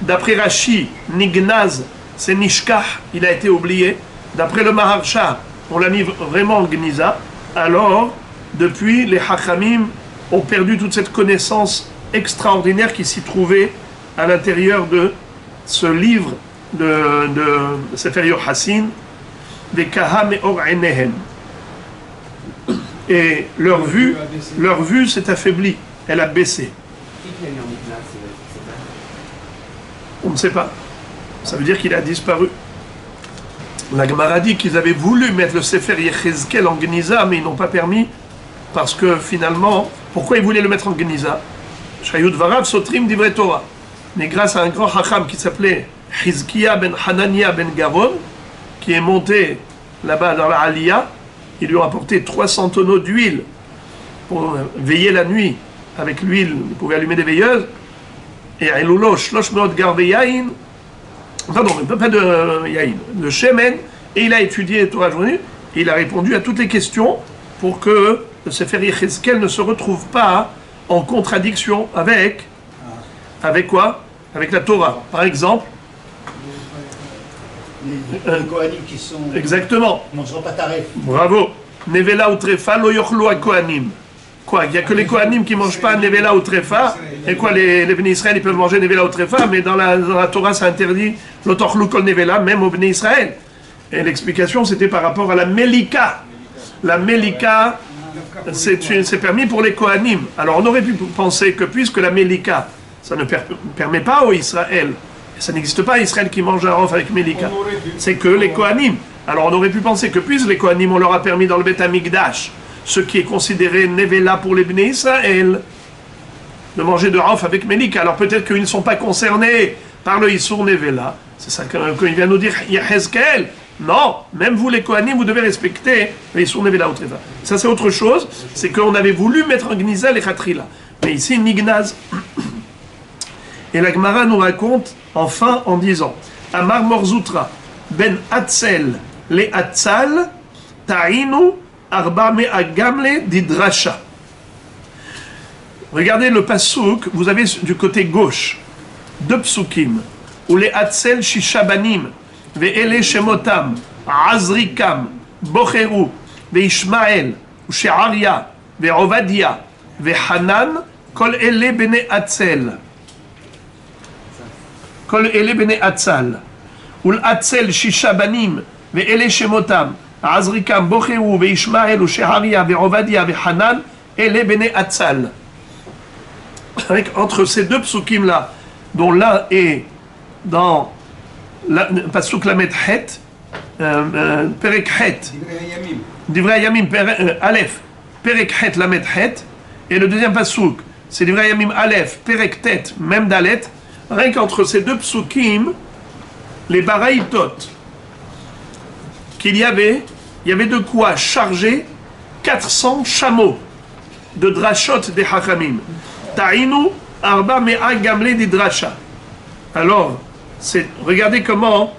d'après Rashi, Nignaz, c'est Nishkach, il a été oublié. D'après le Maharsha, on l'a mis vraiment en Gniza. Alors, depuis, les Hachamim ont perdu toute cette connaissance extraordinaire qui s'y trouvait à l'intérieur de ce livre de Sefer Yochassin, des Kaha Meor Einehem. Et leur vue s'est affaiblie, elle a baissé. Qui te l'a mis en Miklas, On ne sait pas. Ça veut dire qu'il a disparu. La Gemara dit qu'ils avaient voulu mettre le Sefer Yechezkel en Geniza, mais ils n'ont pas permis, parce que finalement, pourquoi ils voulaient le mettre en Geniza? Shayud Varav Sotrim Divrei Torah. Mais grâce à un grand Chacham qui s'appelait Hizkiya ben Hanania ben Gavon, qui est monté là-bas dans la Aliyah, ils lui ont apporté 300 tonneaux d'huile pour veiller la nuit. Avec l'huile, ils pouvaient allumer des veilleuses. Et Elulo Shlosh Meot Garve Yain, pardon, pas de Yain, de Shemen, et il a étudié Torah journée, et il a répondu à toutes les questions pour que le Sefer Yechezkel ne se retrouve pas en contradiction avec quoi? Avec la Torah. Par exemple, les Kohanim qui sont... exactement. Ils ne mangeront pas taref. Bravo. Nevela ou trefa lo yochlu à Kohanim. Quoi? Il n'y a que les Kohanim qui ne mangent pas Nevela ou trefa. Et quoi? Les Bnei Israël, ils peuvent manger Nevela ou trefa, mais dans la Torah, ça interdit l'otochlu kol Nevela, même aux Bnei Israël. Et l'explication, c'était par rapport à la Melika. La Melika, c'est permis pour les Kohanim. Alors on aurait pu penser que puisque la Melika, ça ne permet pas aux Israël, ça n'existe pas Israël qui mange un rof avec Melika, c'est que les Kohanim. Alors on aurait pu penser que puisque les Kohanim, on leur a permis dans le Beth Amikdash, ce qui est considéré Nevela pour les Bnei Israël, de manger de rof avec Melika. Alors peut-être qu'ils ne sont pas concernés par le Issour Nevela. C'est ça qu'il vient nous dire Yechezkel. Non, même vous les Kohanim, vous devez respecter les Issour Nevela ou Trefa. Ça c'est autre chose, c'est qu'on avait voulu mettre en Gniza les Khatrila. Mais ici, Nignaz. Et la Gemara nous raconte enfin en disant Amar Morzoutra ben Atzel le Atzal Ta'inu Arba Mea Gamle Didrasha. Regardez le pasouk, vous avez du côté gauche deux psukim où les Atzel Shishabanim Ve'ele Shemotam Azrikam Bocheru Ve'ishmael She'aria Ve'ovadia Ve'hanan Kol Ele Bene Atzel Kol Ele Bene Atzal Ul Atzel Shisha Banim Ve'ele Shemotam Azrikam Bocheru Ve'ishmael She'aria Ve'ovadia Ve'hanan Ele Bene Atzal. Entre ces deux psukim là, dont l'un est dans Pasuk Lamed Het, Perek Het, Divrei Yamim Aleph, Perek Het Lamed Het, et le deuxième Pasuk, c'est Divrei Yamim Aleph, Perek Tet, même Dalet. Rien qu'entre ces deux psukim, les Baraïtot, il y avait de quoi charger 400 chameaux de drachot des Hachamim. Ta'inu arba mea gamle di drasha. Alors, regardez comment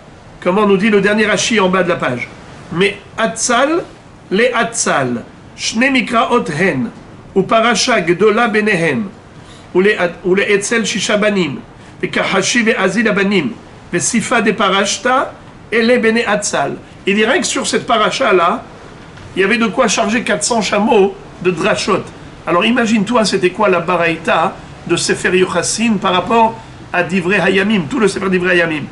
nous dit le dernier Rashi en bas de la page. Mais Atzal, les Atzal, Shne Mikraot hen, ou Parasha Gdola Benehem, ou les Etzel Shishabanim, et Kahashi ve Azil Abanim, ve Sifa de Parashta, et les Bene Atzal. Il dit rien que sur cette paracha là, il y avait de quoi charger 400 chameaux de drachot. Alors imagine-toi, c'était quoi la baraïta de Sefer Yochassin par rapport à Divrei Hayamim, tout le Sefer Divrei Hayamim.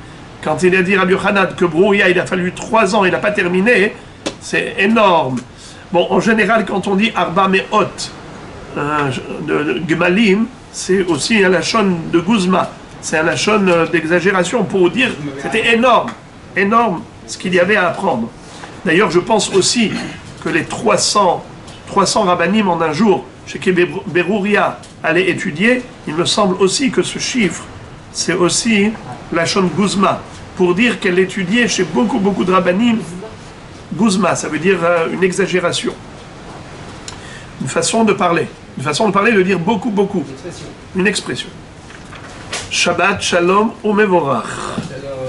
Quand il a dit Rabbi Yochanan que Brouya, il a fallu 3 ans, il n'a pas terminé, c'est énorme. Bon, en général, quand on dit Arba Me'ot de Gemalim, c'est aussi un lachon de Guzma, c'est un lachon d'exagération pour dire c'était énorme, énorme ce qu'il y avait à apprendre. D'ailleurs, je pense aussi que les 300 rabbanim en un jour, chez qui Berouria allait étudier, il me semble aussi que ce chiffre, c'est aussi la Shon Guzma, pour dire qu'elle étudiait chez beaucoup de rabbanim. Guzma, ça veut dire une exagération, une façon de parler, de dire beaucoup, une expression. Shabbat Shalom Umevorach.